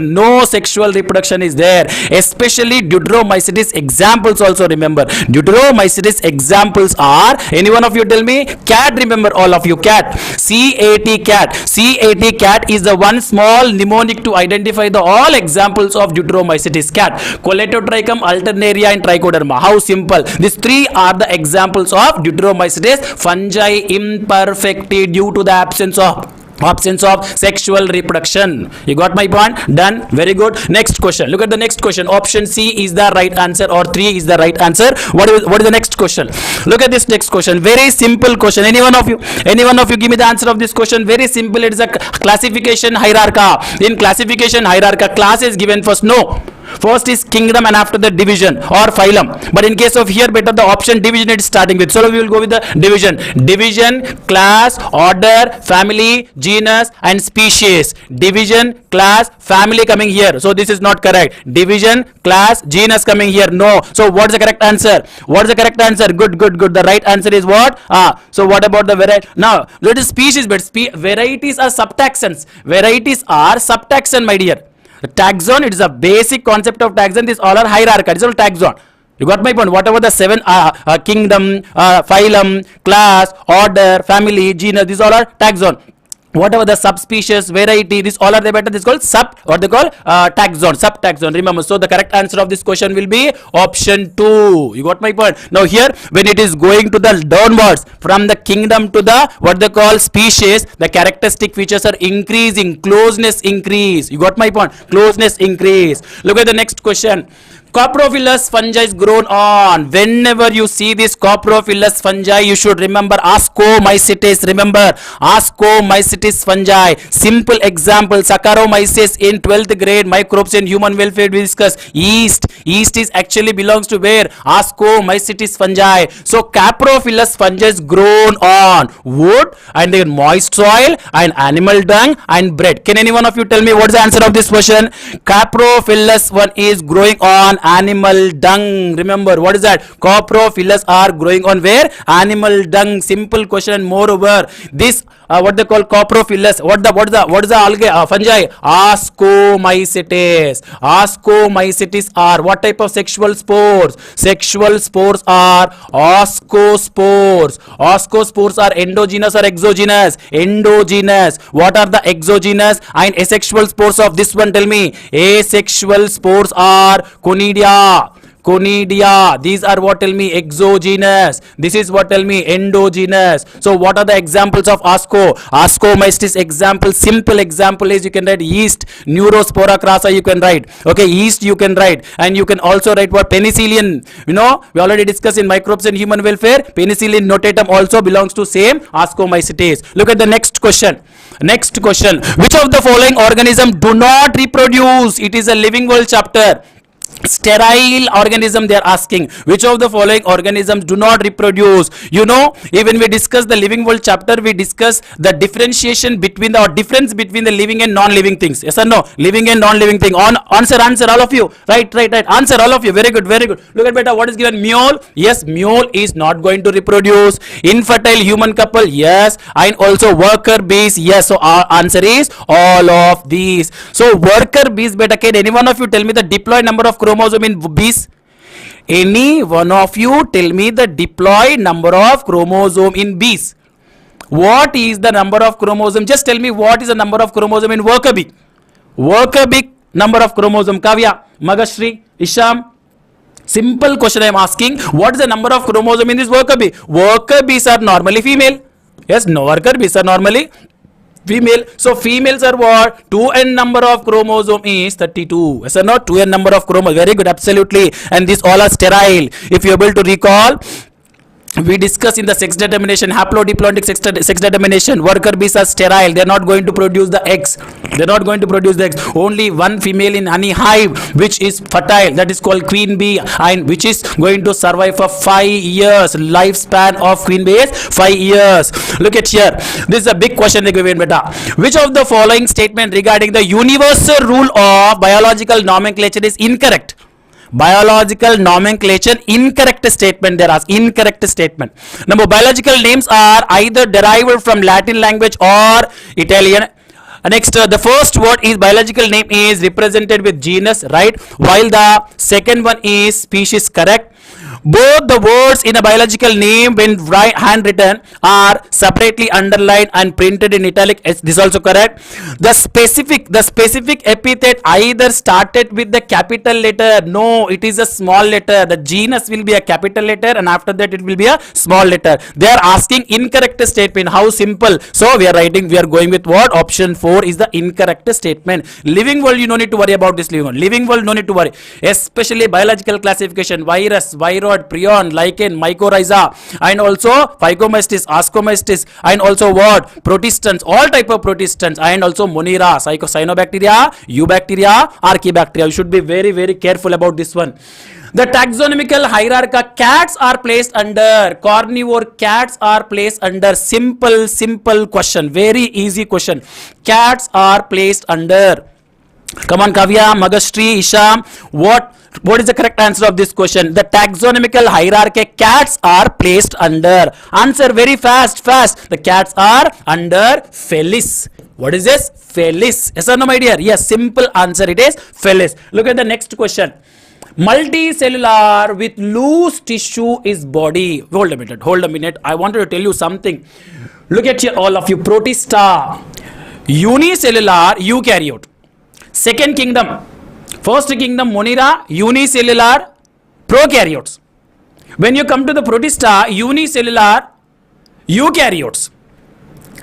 is there. Especially Deuteromycetes examples also remember. Deuteromycetes examples are, any one of you tell me? Cat, remember all of you, cat. CAT, cat. CAT, cat is the one small mnemonic to identify the all examples of Deuteromycetes. Cat. Coletotrichum, alternaria and trichoderma. How simple. These three are the examples of Deuteromycetes. Fungi imperfecti due to the absence of sexual reproduction. You got my point? Done. Very good. Next question. Look at the next question. Option C is the right answer or 3 is the right answer. What is the next question? Look at this next question. Very simple question. Any one of you give me the answer of this question. Very simple. It is a classification hierarchy. In classification hierarchy, class is given first. No. First is kingdom and after the division or phylum. But in case of here, better the option division it is starting with. So we will go with the division. Division, class, order, family, genus and species. Division, class, family coming here. So this is not correct. Division, class, genus coming here. No. So what is the correct answer? What is the correct answer? Good. The right answer is what? So what about the variety? Now, let is species, but varieties are subtaxons. Varieties are subtaxon, my dear. Taxon, it is a basic concept of taxon. These all are hierarchy. It is all taxon. You got my point? Whatever the 7 kingdom, phylum, class, order, family, genus, these all are taxon. Whatever the subspecies, variety, this all are the better. This is called taxon, subtaxon. Remember, so the correct answer of this question will be option 2. You got my point? Now here, when it is going to the downwards from the kingdom to the what they call species, the characteristic features are increasing. Closeness increase. You got my point? Closeness increase. Look at the next question. Coprophilous fungi is grown on. Whenever you see this coprophilous fungi, you should remember Ascomycetes. Remember Ascomycetes fungi. Simple example, Saccharomyces in 12th grade, microbes in human welfare we discuss. Yeast is actually belongs to where? Ascomycetes fungi. So coprophilous fungi is grown on wood and then moist soil and animal dung and bread. Can any one of you tell me what is the answer of this question? Coprophilous one is growing on animal dung. Remember, what is that? Coprophilous are growing on where? Animal dung. Simple question. And moreover, this what they call coprophilous, what is the algae fungi? Ascomycetes. Ascomycetes are what type of sexual spores? Sexual spores are ascospores. Ascospores are endogenous or exogenous? Endogenous. What are the exogenous and asexual spores of this one? Tell me. Asexual spores are conidia. Conidia. These are what? Tell me. Exogenous. This is what? Tell me. Endogenous. So what are the examples of Ascomycetes example? Simple example is you can write yeast, Neurospora crassa you can write. Okay, yeast you can write, and you can also write what? Penicillin. You know, we already discussed in microbes and human welfare. Penicillin notatum also belongs to same Ascomycetes. Look at the next question. Next question. Which of the following organism do not reproduce? It is a living world chapter. Sterile organism they are asking. Which of the following organisms do not reproduce? You know, even we discuss the living world chapter, we discuss the differentiation between the, or difference between the living and non-living things. Yes or no? Living and non-living thing. Answer all of you. Right. Answer all of you. Very good. Look at beta. What is given? Mule. Yes, mule is not going to reproduce. Infertile human couple. Yes. And also worker bees. Yes. So our answer is all of these. So worker bees beta. Can any one of you tell me the diploid number of chromosome in bees? Any one of you tell me the diploid number of chromosome in bees? What is the number of chromosome? Just tell me what is the number of chromosome in worker bee. Worker bee number of chromosome. Kavya, Magashri, Isham. Simple question I am asking. What is the number of chromosome in this worker bee? Worker bees are normally female. Yes, no, worker bees are normally female. So females are what? 2n number of chromosome is 32. Yes or not? 2n number of chromosome. Very good, absolutely. And these all are sterile. If you are able to recall, we discussed in the sex determination, haplodiploidic sex determination, worker bees are sterile. They are not going to produce the eggs. They are not going to produce the eggs. Only one female in honey hive which is fertile, that is called queen bee, and which is going to survive for 5 years. Lifespan of queen bee is 5 years. Look at here. This is a big question they give in beta. Which of the following statement regarding the universal rule of biological nomenclature is incorrect? Biological nomenclature, incorrect statement there are. Incorrect statement. Number, biological names are either derived from Latin language or Italian. Next, the first word is biological name is represented with genus, right? While the second one is species, correct? Both the words in a biological name when handwritten are separately underlined and printed in italic. This is also correct. The specific epithet either started with the capital letter. No, it is a small letter. The genus will be a capital letter and after that it will be a small letter. They are asking incorrect statement. How simple. So we are going with what? Option 4 is the incorrect statement. Living world, you no need to worry about this living world. Living world, no need to worry. Especially biological classification, virus, viroid, prion, lichen, mycorrhiza, and also Phycomystis, Ascomystis, and also what? Protistans, all type of protistans, and also Monera, cyanobacteria, eubacteria, archaebacteria. You should be very careful about this one. The taxonomical hierarchy, cats are placed under, carnivore cats are placed under. Simple question, very easy question. Cats are placed under. Come on, Kavya, Magashri, Isham. What is the correct answer of this question? The taxonomical hierarchy, cats are placed under. Answer very fast. The cats are under Felis. What is this? Felis. Yes or no, my dear? Yes, simple answer it is Felis. Look at the next question. Multicellular with loose tissue is body. Hold a minute. I wanted to tell you something. Look at here, all of you. Protista. Unicellular, eukaryote. Second kingdom. First kingdom, Monera, unicellular, prokaryotes. When you come to the Protista, unicellular, eukaryotes.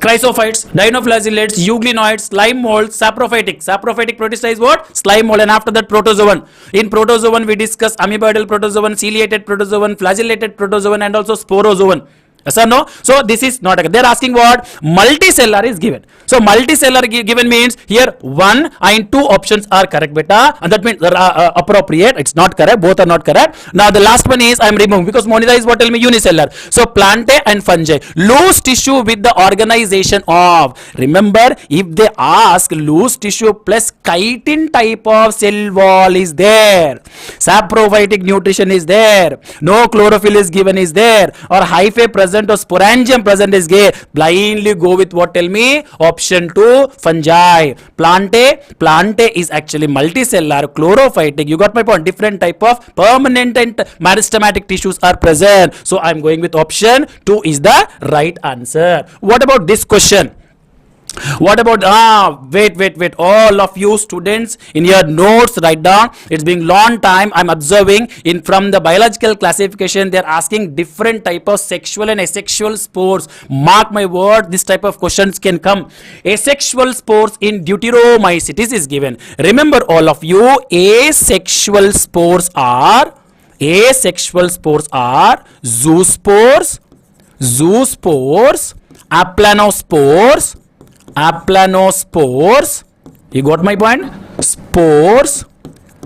Chrysophytes, dinoflagellates, euglenoids, slime molds, saprophytic. Saprophytic protista is what? Slime mold. And after that, protozoan. In protozoan, we discuss amoeboidal protozoan, ciliated protozoan, flagellated protozoan, and also sporozoan. Yes or no? So this is not a, they're asking what? Multicellular is given. So multicellular given means here 1 and 2 options are correct, beta, and that means appropriate. It's not correct. Both are not correct. Now the last one is I'm removing because Monica is what? Tell me unicellular. So plantae and fungi. Loose tissue with the organization of. Remember, if they ask loose tissue plus chitin type of cell wall is there, saprophytic nutrition is there, no chlorophyll is given is there, or hyphae present or sporangium present is gay, blindly go with what? Tell me. Option 2, fungi. Plantae is actually multicellular, chlorophytic. You got my point. Different type of permanent and meristematic tissues are present. So I'm going with option 2 is the right answer. What about this question? What about wait, all of you students in your notes write down. It's been long time I'm observing in from the biological classification they're asking different type of sexual and asexual spores. Mark my word, this type of questions can come. Asexual spores in deuteromycetes is given. Remember all of you, asexual spores are zoospores, aplanospores, you got my point? Spores.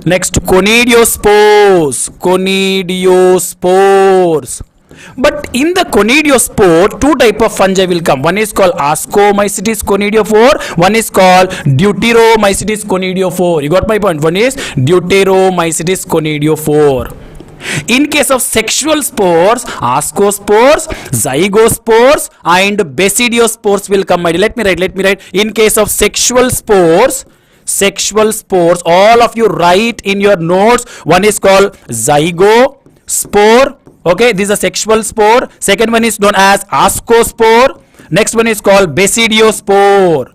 Next, conidiospores. But in the conidiospore, 2 type of fungi will come. One is called ascomycetes conidiophore, one is called deuteromycetes conidiophore. You got my point? One is deuteromycetes conidiophore. In case of sexual spores, ascospores, zygospores, and basidiospores will come. Let me write. In case of sexual spores, all of you write in your notes. One is called zygospore. Okay, this is a sexual spore. Second one is known as ascospore. Next one is called basidiospore.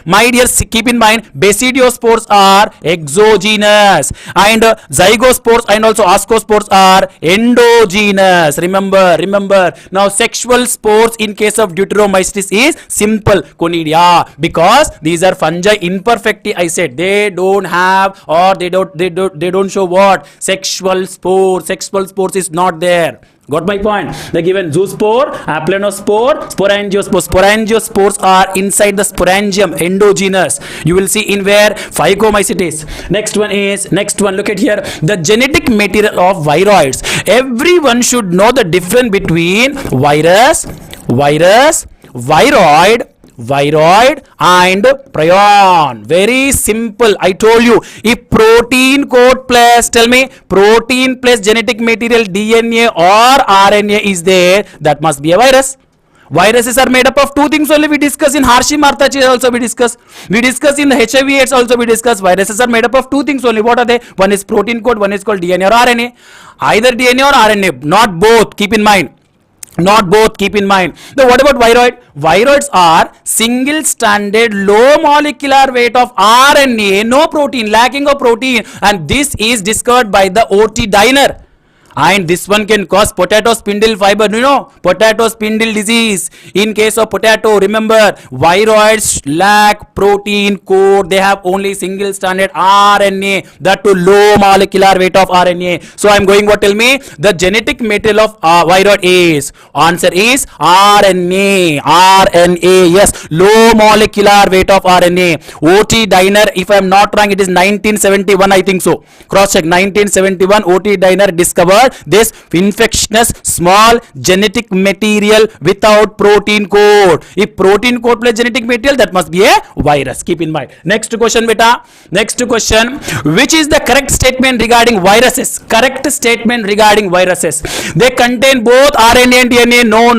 My dear, keep in mind, basidiospores are exogenous and zygospores and also ascospores are endogenous. Remember. Now sexual spores in case of deuteromycetes is simple conidia, because these are fungi imperfecti. I said they don't have, or they don't show what? Sexual spores. Sexual spores is not there. Got my point? They given zoospore, aplanospore, sporangiospore. Sporangiospores are inside the sporangium, endogenous. You will see in where? Phycomycetes. Next one, look at here. The genetic material of viroids. Everyone should know the difference between virus, viroid and prion. Very simple. I told you, if protein code plus, tell me, protein plus genetic material DNA or RNA is there, that must be a virus. Viruses are made up of 2 things only. We discuss in Hershey-Martha also we discuss in the HIV AIDS also we discuss. Viruses are made up of 2 things only. What are they? One is protein code, one is called DNA or RNA. Either DNA or RNA, not both. Keep in mind. Now what about viroid? Viroids are single stranded low molecular weight of RNA, no protein, lacking of protein, and this is discovered by the OT Diner. And this one can cause potato spindle fiber, potato spindle disease. In case of potato, remember, viroids lack protein code. They have only single stranded RNA, that to low molecular weight of RNA. So I'm going, what? Tell me the genetic material of viroid is. Answer is RNA. Yes, low molecular weight of RNA. OT Diner, if I'm not wrong, it is 1971, I think so. Cross check. 1971, OT Diner discovered this infectious small genetic material without protein code. If protein code plus genetic material, that must be a virus. Keep in mind. Next question, beta. Next question. Which is the correct statement regarding viruses? Correct statement regarding viruses. They contain both RNA and DNA. No.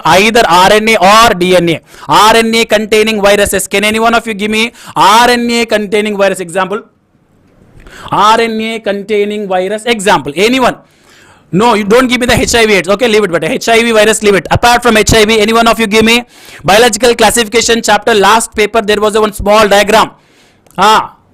Either RNA or DNA. RNA containing viruses. Can any one of you give me RNA containing virus example? RNA containing virus example. Anyone? No, you don't give me the HIV AIDS. Okay, leave it. But HIV virus, leave it. Apart from HIV, any one of you give me biological classification chapter last paper. There was one small diagram.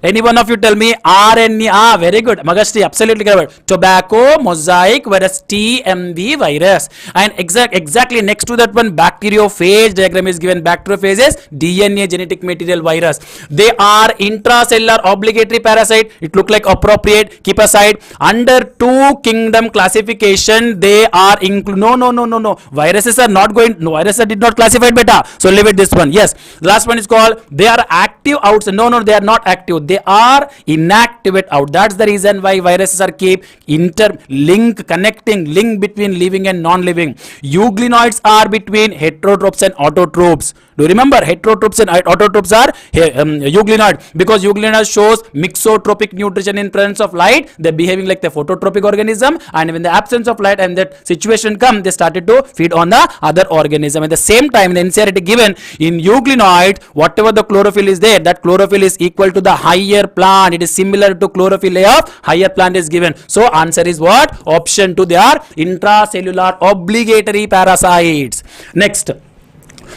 Any one of you tell me RNA. Very good. Magashri, absolutely correct. Tobacco, mosaic virus, TMV virus. And exactly next to that one, bacteriophage diagram is given. Bacteriophages, DNA genetic material virus. They are intracellular obligatory parasite. It look like appropriate. Keep aside. Under 2 kingdom classification, they are no. Viruses are not going. No, viruses did not classified beta. So leave it this one. Yes. Last one is called. They are active outside. No, they are not active. They are inactivate out. That's the reason why viruses are keep connecting link between living and non-living. Euglenoids are between heterotrophs and autotrophs. Do you remember heterotrophs and autotrophs are euglenoid, because euglenoid shows mixotropic nutrition in presence of light. They're behaving like the phototropic organism, and when the absence of light and that situation come, they started to feed on the other organism. At the same time, the NCERT given in euglenoid, whatever the chlorophyll is there, that chlorophyll is equal to the higher plant. It is similar to chlorophyll of higher plant is given. So answer is what? Option 2. They are intracellular obligatory parasites. Next.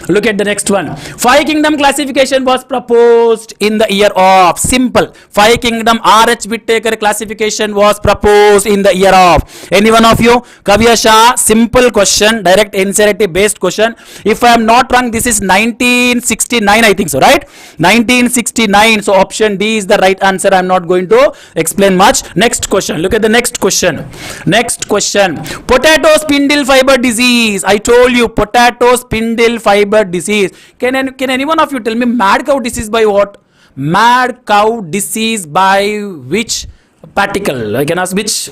Look at the next one. 5 kingdom classification was proposed in the year of. Simple. 5 kingdom RH Whittaker classification was proposed in the year of. Any one of you? Kavya Shah. Simple question. Direct NCERT based question. If I am not wrong, this is 1969, I think so, right? 1969. So option D is the right answer. I am not going to explain much. Next question. Look at the next question. Next question. Potato spindle fiber disease. I told you potato spindle fiber disease. Can any one of you tell me mad cow disease by what? Mad cow disease by which particle? I can ask which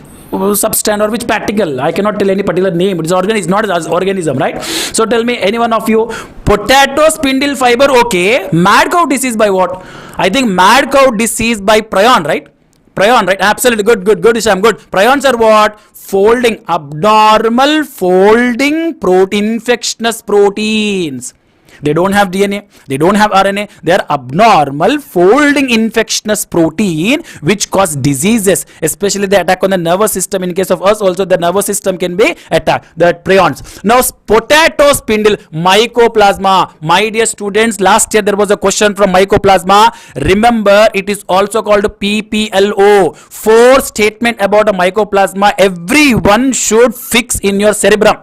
substance or which particle. I cannot tell any particular name. It is organism, not as organism, right? So tell me, any one of you, potato spindle fiber, okay. Mad cow disease by what? I think mad cow disease by prion, right? Prion, right? Absolutely good, Isham, good. Prions are what? Folding, abnormal folding protein, infectious proteins. They don't have DNA, they don't have RNA, they are abnormal folding infectious protein which cause diseases, especially the attack on the nervous system. In case of us also, the nervous system can be attacked, the prions. Now potato spindle, mycoplasma. My dear students, last year there was a question from mycoplasma. Remember, it is also called PPLO. 4 statement about a mycoplasma everyone should fix in your cerebrum,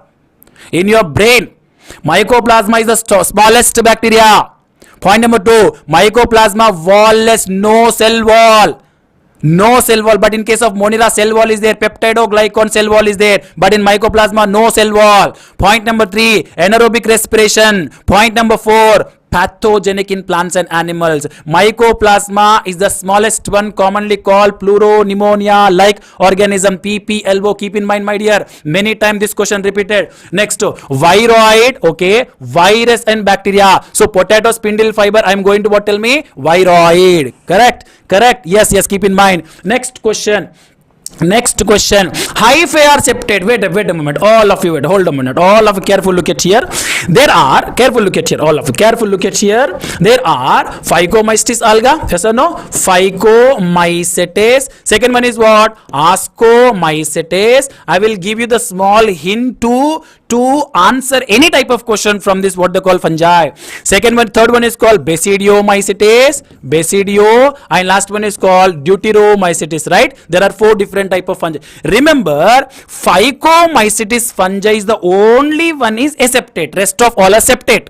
in your brain. Mycoplasma is the smallest bacteria. Point number 2, mycoplasma wallless, no cell wall. No cell wall, but in case of Monera, cell wall is there. Peptidoglycan cell wall is there, but in mycoplasma, no cell wall. Point number 3, anaerobic respiration. Point number 4, pathogenic in plants and animals. Mycoplasma is the smallest one, commonly called pleuropneumonia like organism, PPLO. Keep in mind, my dear, many times this question repeated. Next, viroid, okay, virus and bacteria. So potato spindle fiber, I am going to what? Tell me, viroid. Correct. Yes, keep in mind. Next question. Hyphae are septate. Wait a moment. All of you wait. Hold a minute. All of you careful look at here. Careful look at here. All of you careful look at here. There are Phycomycetes alga. Yes or no? Phycomycetes. Second one is what? Ascomycetes. I will give you the small hint to answer any type of question from this, what they call fungi. Third one is called Basidiomycetes, and last one is called Deuteromycetes, right? There are 4 different type of fungi. Remember, Phycomycetes fungi is the only one is aseptate. Rest of all are septate.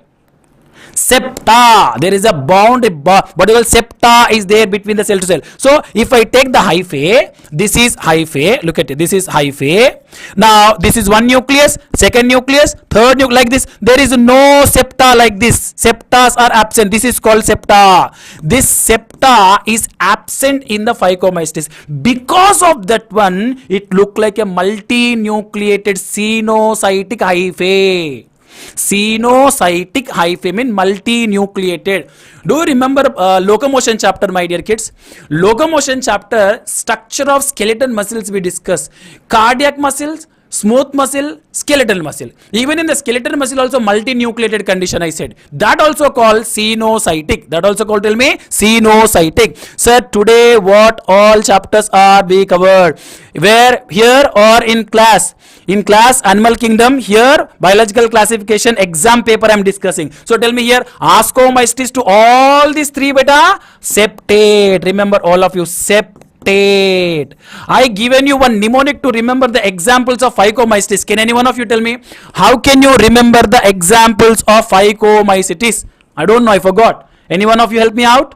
Septa, there is a bound, what you call septa is there between the cell to cell. So if I take the hyphae, this is hyphae, look at it, this is hyphae. Now this is one nucleus, second nucleus, third nucleus, like this. There is no septa like this. Septas are absent. This is called septa. This septa is absent in the Phycomycetes. Because of that one, it look like a multi-nucleated cenocytic hyphae. Cenocytic hyphae mean multi-nucleated. Do you remember locomotion chapter, my dear kids? Locomotion chapter, structure of skeletal muscles we discuss. Cardiac muscles, smooth muscle, skeletal muscle. Even in the skeletal muscle also multinucleated condition I said. That also called sinusitic. That also called, tell me, sinusitic. Sir, today what all chapters are being covered? Where, here or in class? In class, animal kingdom, here biological classification, exam paper I am discussing. So tell me here, ascomycetes to all these three beta, septate. Remember all of you, septate. I given you one mnemonic to remember the examples of phycomycetes. Can any one of you tell me, how can you remember the examples of phycomycetes? I don't know, I forgot. Any one of you help me out?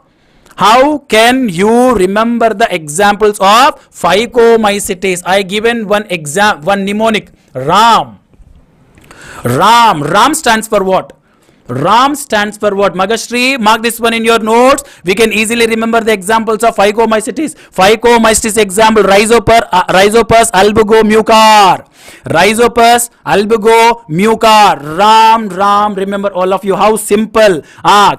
How can you remember the examples of phycomycetes? I given one mnemonic, RAM. RAM stands for what? RAM stands for what? Magashri, mark this one in your notes. We can easily remember the examples of phycomycetes. Phycomycetes example, Rhizopus albugo mucar. Rhizopus albugo mucar. RAM. Remember all of you how simple.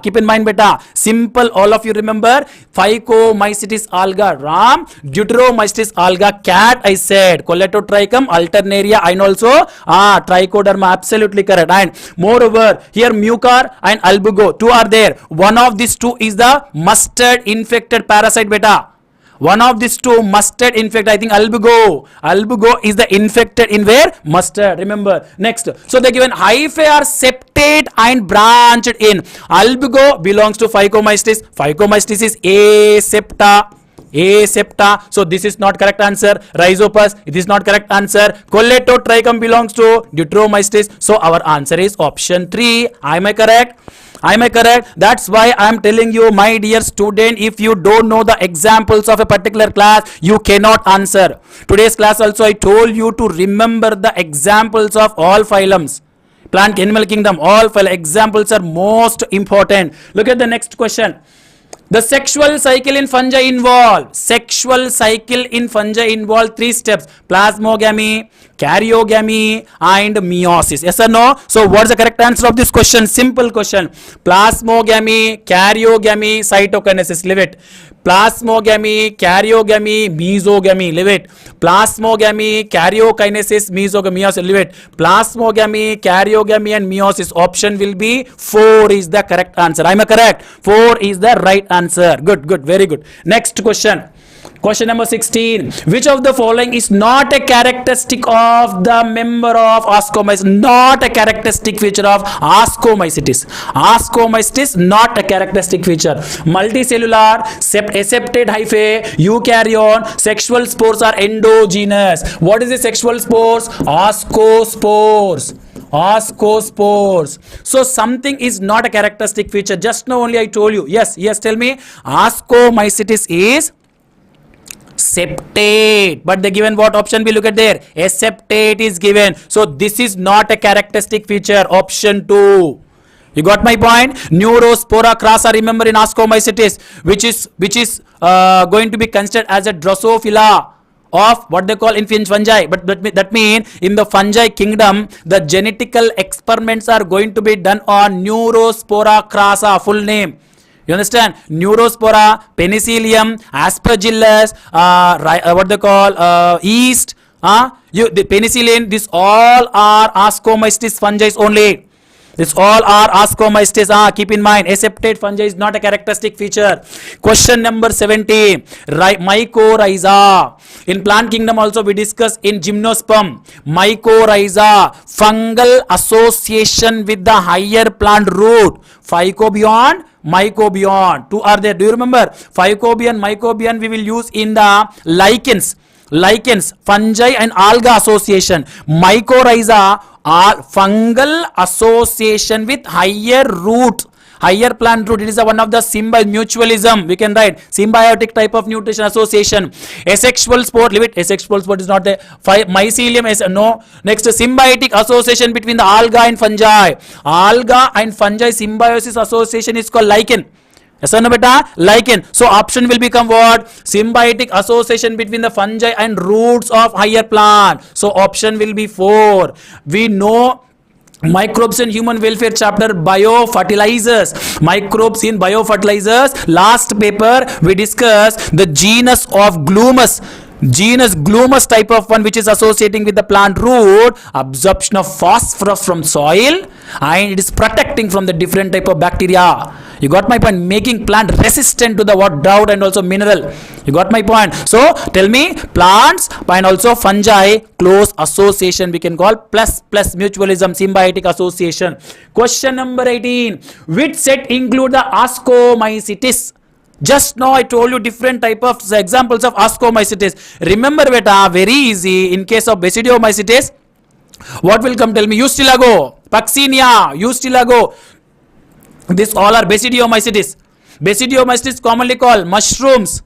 Keep in mind beta. Simple, all of you remember. Phycomycetes alga, RAM. Deuteromycetes alga, cat I said. Colletotrichum alternaria and also trichoderma. Absolutely correct. And moreover, here mucar and albugo, two are there. One of these two is the mustard infected parasite beta. One of these two mustard infected, I think albugo. Albugo is the infected in where? Mustard. Remember. Next. So they given hyphae are septate and branched in. Albugo belongs to phycomycetes. Phycomycetes is asepta. Asepta. So this is not correct answer. Rhizopus, it is not correct answer. Colletotrichum belongs to Deuteromycetes. So our answer is option 3. Am I correct? Am I correct? That's why I am telling you, my dear student, if you don't know the examples of a particular class, you cannot answer. Today's class also I told you to remember the examples of all phylums. Plant, animal kingdom, all phylum examples are most important. Look at the next question. The sexual cycle in fungi involve. Sexual cycle in fungi involve 3 steps. Plasmogamy, karyogamy and meiosis. Yes or no? So what's the correct answer of this question? Simple question. Plasmogamy, karyogamy, cytokinesis. Leave it. Plasmogamy, karyogamy, mesogamy. Leave it. Plasmogamy, karyokinesis, mesogamy. Leave it. Plasmogamy, karyogamy and meiosis. Option will be 4 is the correct answer. Am I correct? 4 is the right answer. Good. Very good. Next question. Question number 16. Which of the following is not a characteristic of the member of ascomycetes? Not a characteristic feature of ascomycetes. Ascomycetes not a characteristic feature. Multicellular, aseptate hyphae, eukaryon, sexual spores are endogenous. What is the sexual spores? Ascospores. Ascospores. So something is not a characteristic feature. Just now only I told you. Yes, tell me. Ascomycetes is septate, but the given what option we look at there? Aseptate is given. So this is not a characteristic feature. Option 2. You got my point? Neurospora crassa, remember in ascomycetes, which is going to be considered as a Drosophila of what they call in fungi. But that means in the fungi kingdom, the genetical experiments are going to be done on Neurospora crassa, full name. You understand? Neurospora, Penicillium, Aspergillus, what they call yeast, the penicillin. These all are ascomycetes fungi only. These all are ascomycetes. Keep in mind, aseptate fungi is not a characteristic feature. Question number 17. Mycorrhiza. In plant kingdom also we discuss in gymnosperm. Mycorrhiza, fungal association with the higher plant root. Phycobion, mycobion. Two are there. Do you remember? Phycobion, mycobion we will use in the lichens. Lichens, fungi and alga association. Mycorrhiza are fungal association with higher root. Higher plant root. It is one of the mutualism. We can write symbiotic type of nutrition association. Asexual spore. Leave it. Asexual spore is not there. Mycelium is no. Next, symbiotic association between the alga and fungi. Alga and fungi symbiosis association is called lichen. Yes or no beta? Lichen. So option will become what? Symbiotic association between the fungi and roots of higher plant. So option will be 4. We know microbes in human welfare chapter, biofertilizers. Microbes in biofertilizers. Last paper we discussed the genus of glumus. Genus glomus type of one, which is associating with the plant root, absorption of phosphorus from soil, and it is protecting from the different type of bacteria. You got my point? Making plant resistant to the what, drought and also mineral. You got my point? So tell me, plants and also fungi, close association we can call, plus mutualism, symbiotic association. Question number 18. Which set include the ascomycetes? Just now I told you different type of examples of ascomycetes. Remember beta, very easy. In case of basidiomycetes, what will come? Tell me. Eustylago, Puccinia, Eustylago. This all are basidiomycetes. Basidiomycetes commonly called mushrooms.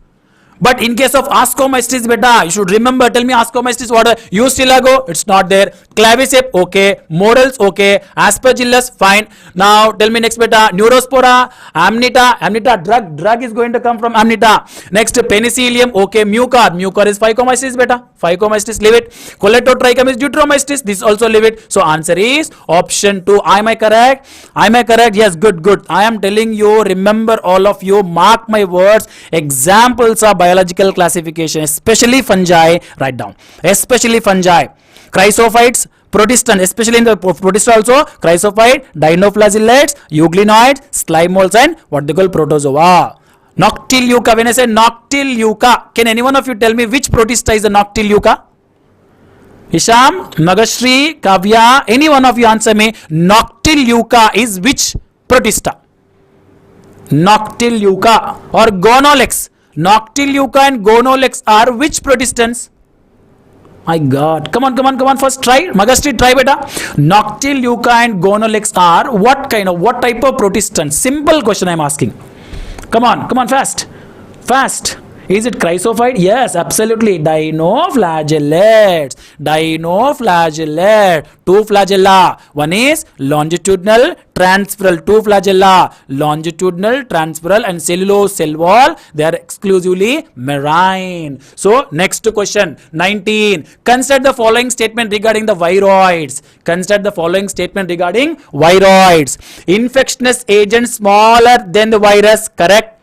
But in case of ascomycetes beta, you should remember, tell me ascomycetes what are? Eustylago, it's not there. Claviceps, okay. Morels, okay. Aspergillus, fine. Now tell me next beta, Neurospora, Amnita, drug is going to come from Amnita. Next Penicillium, okay. Mucor is Phycomycetes beta. Phycomycetes, leave it. Coletotrichum is Deuteromycetes, this also leave it. So answer is option 2. Am I correct? Am I correct? Yes, good. I am telling you, remember all of you, mark my words, examples of biological classification, especially fungi, write down. Especially fungi. Chrysophytes, Protista, especially in the Protista also, chrysophyte, dinoflagellates, euglenoids, slime molds, and what they call protozoa. Noctiluca, when I say Noctiluca, can any one of you tell me which Protista is the Noctiluca? Hisham, Nagashri, Kavya, any one of you answer me. Noctiluca is which Protista? Noctiluca or Gonolex. Noctiluca and Gonolex are which protistans? My God, come on, first try. Magastri, try beta. Noctiluca and Gonolex are what type of protistans? Simple question I am asking. Come on, fast. Is it chrysophyte? Yes, absolutely. Dinoflagellates. Two flagella. One is longitudinal, transferal. Two flagella. Longitudinal, transferal, and cellulose cell wall. They are exclusively marine. So next question 19. Consider the following statement regarding the viroids. Infectious agent smaller than the virus. Correct.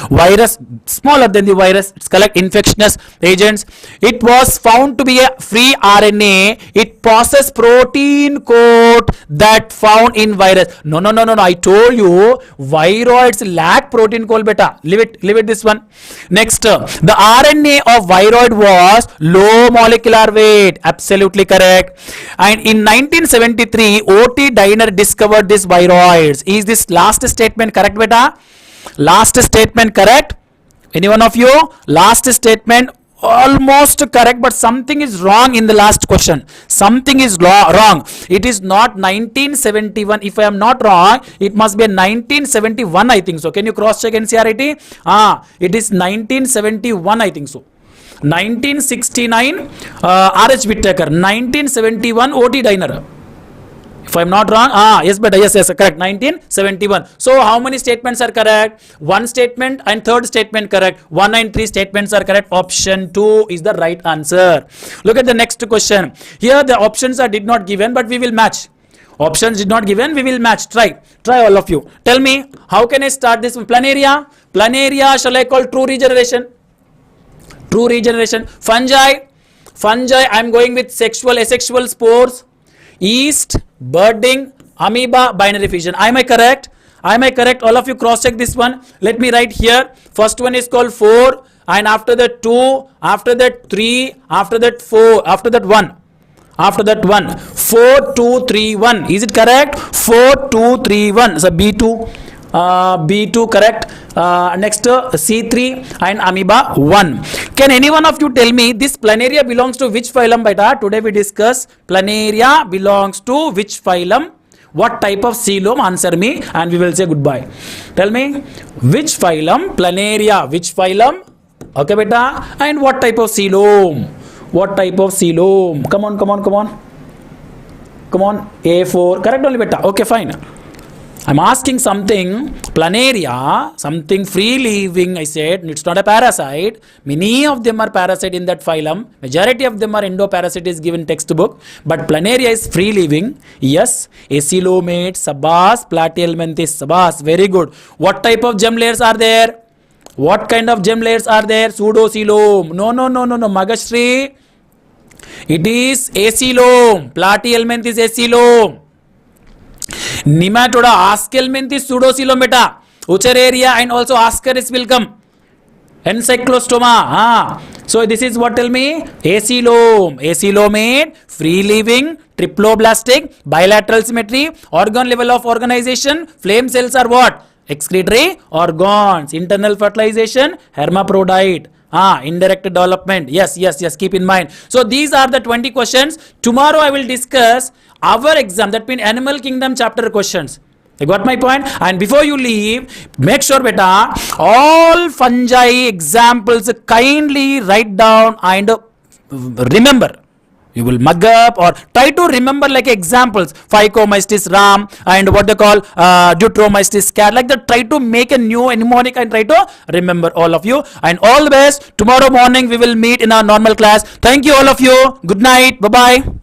Virus smaller than the virus, it's correct. Infectious agents, it was found to be a free RNA. It possesses protein coat that found in virus. No, I told you viroids lack protein coat beta. Leave it this one. Next, the RNA of viroid was low molecular weight. Absolutely correct. And in 1973 O.T. Diner discovered this viroids. Is this last statement correct beta? Last statement correct? Any one of you? Last statement almost correct, but something is wrong in the last question. Something is wrong. It is not 1971. If I am not wrong, it must be 1971, I think so. Can you cross check NCERT? It is 1971, I think so. 1969 R.H. Whittaker, 1971 O.T. Diner. If I am not wrong, yes, correct, 1971. So how many statements are correct? One statement and third statement correct. 1 and 3 statements are correct. Option 2 is the right answer. Look at the next question. Here the options are did not given, but we will match. Options did not given, we will match. Try all of you. Tell me, how can I start this? Planaria shall I call true regeneration? Fungi, I am going with sexual, asexual spores. Yeast, birding, amoeba, binary fission. Am I correct? All of you cross check this one. Let me write here. First one is called 4, and after that 2, after that 3, after that 4, after that 1. 4, 2, 3, 1. Is it correct? 4, 2, 3, 1. So B2 correct. Next C3 and amoeba 1. Can any one of you tell me this planaria belongs to which phylum beta? Today we discuss planaria belongs to which phylum? What type of coelom? Answer me and we will say goodbye. Tell me which phylum? Planaria, which phylum? Okay beta. And what type of coelom? Come on. A4 correct only beta. Okay, fine. I'm asking something, planaria, something free living, I said, it's not a parasite. Many of them are parasite in that phylum. Majority of them are endoparasite is given textbook. But planaria is free living. Yes, acylomates, sabas, platyhelminthes, sabas. Very good. What type of gem layers are there? What kind of gem layers are there? Pseudocoelom. No, Magashri. It is acoelom. Platyhelminth is acoelom. Nematoda askelminth is pseudocoelom beta. Ucheraria and also ascaris will come. Encyclostoma. So this is what, tell me? Acoelom. Acoelomate, free living, triploblastic, bilateral symmetry, organ level of organization. Flame cells are what? Excretory organs. Internal fertilization, hermaphrodite. Indirect development. Yes, keep in mind. So these are the 20 questions. Tomorrow I will discuss our exam, that means animal kingdom chapter questions. You got my point? And before you leave, make sure beta all fungi examples kindly write down and remember. You will mug up or try to remember like examples. Phycomystis ram and what they call Deuteromystis cat. Like that, try to make a new mnemonic and try to remember, all of you. And all the best. Tomorrow morning we will meet in our normal class. Thank you all of you. Good night. Bye-bye.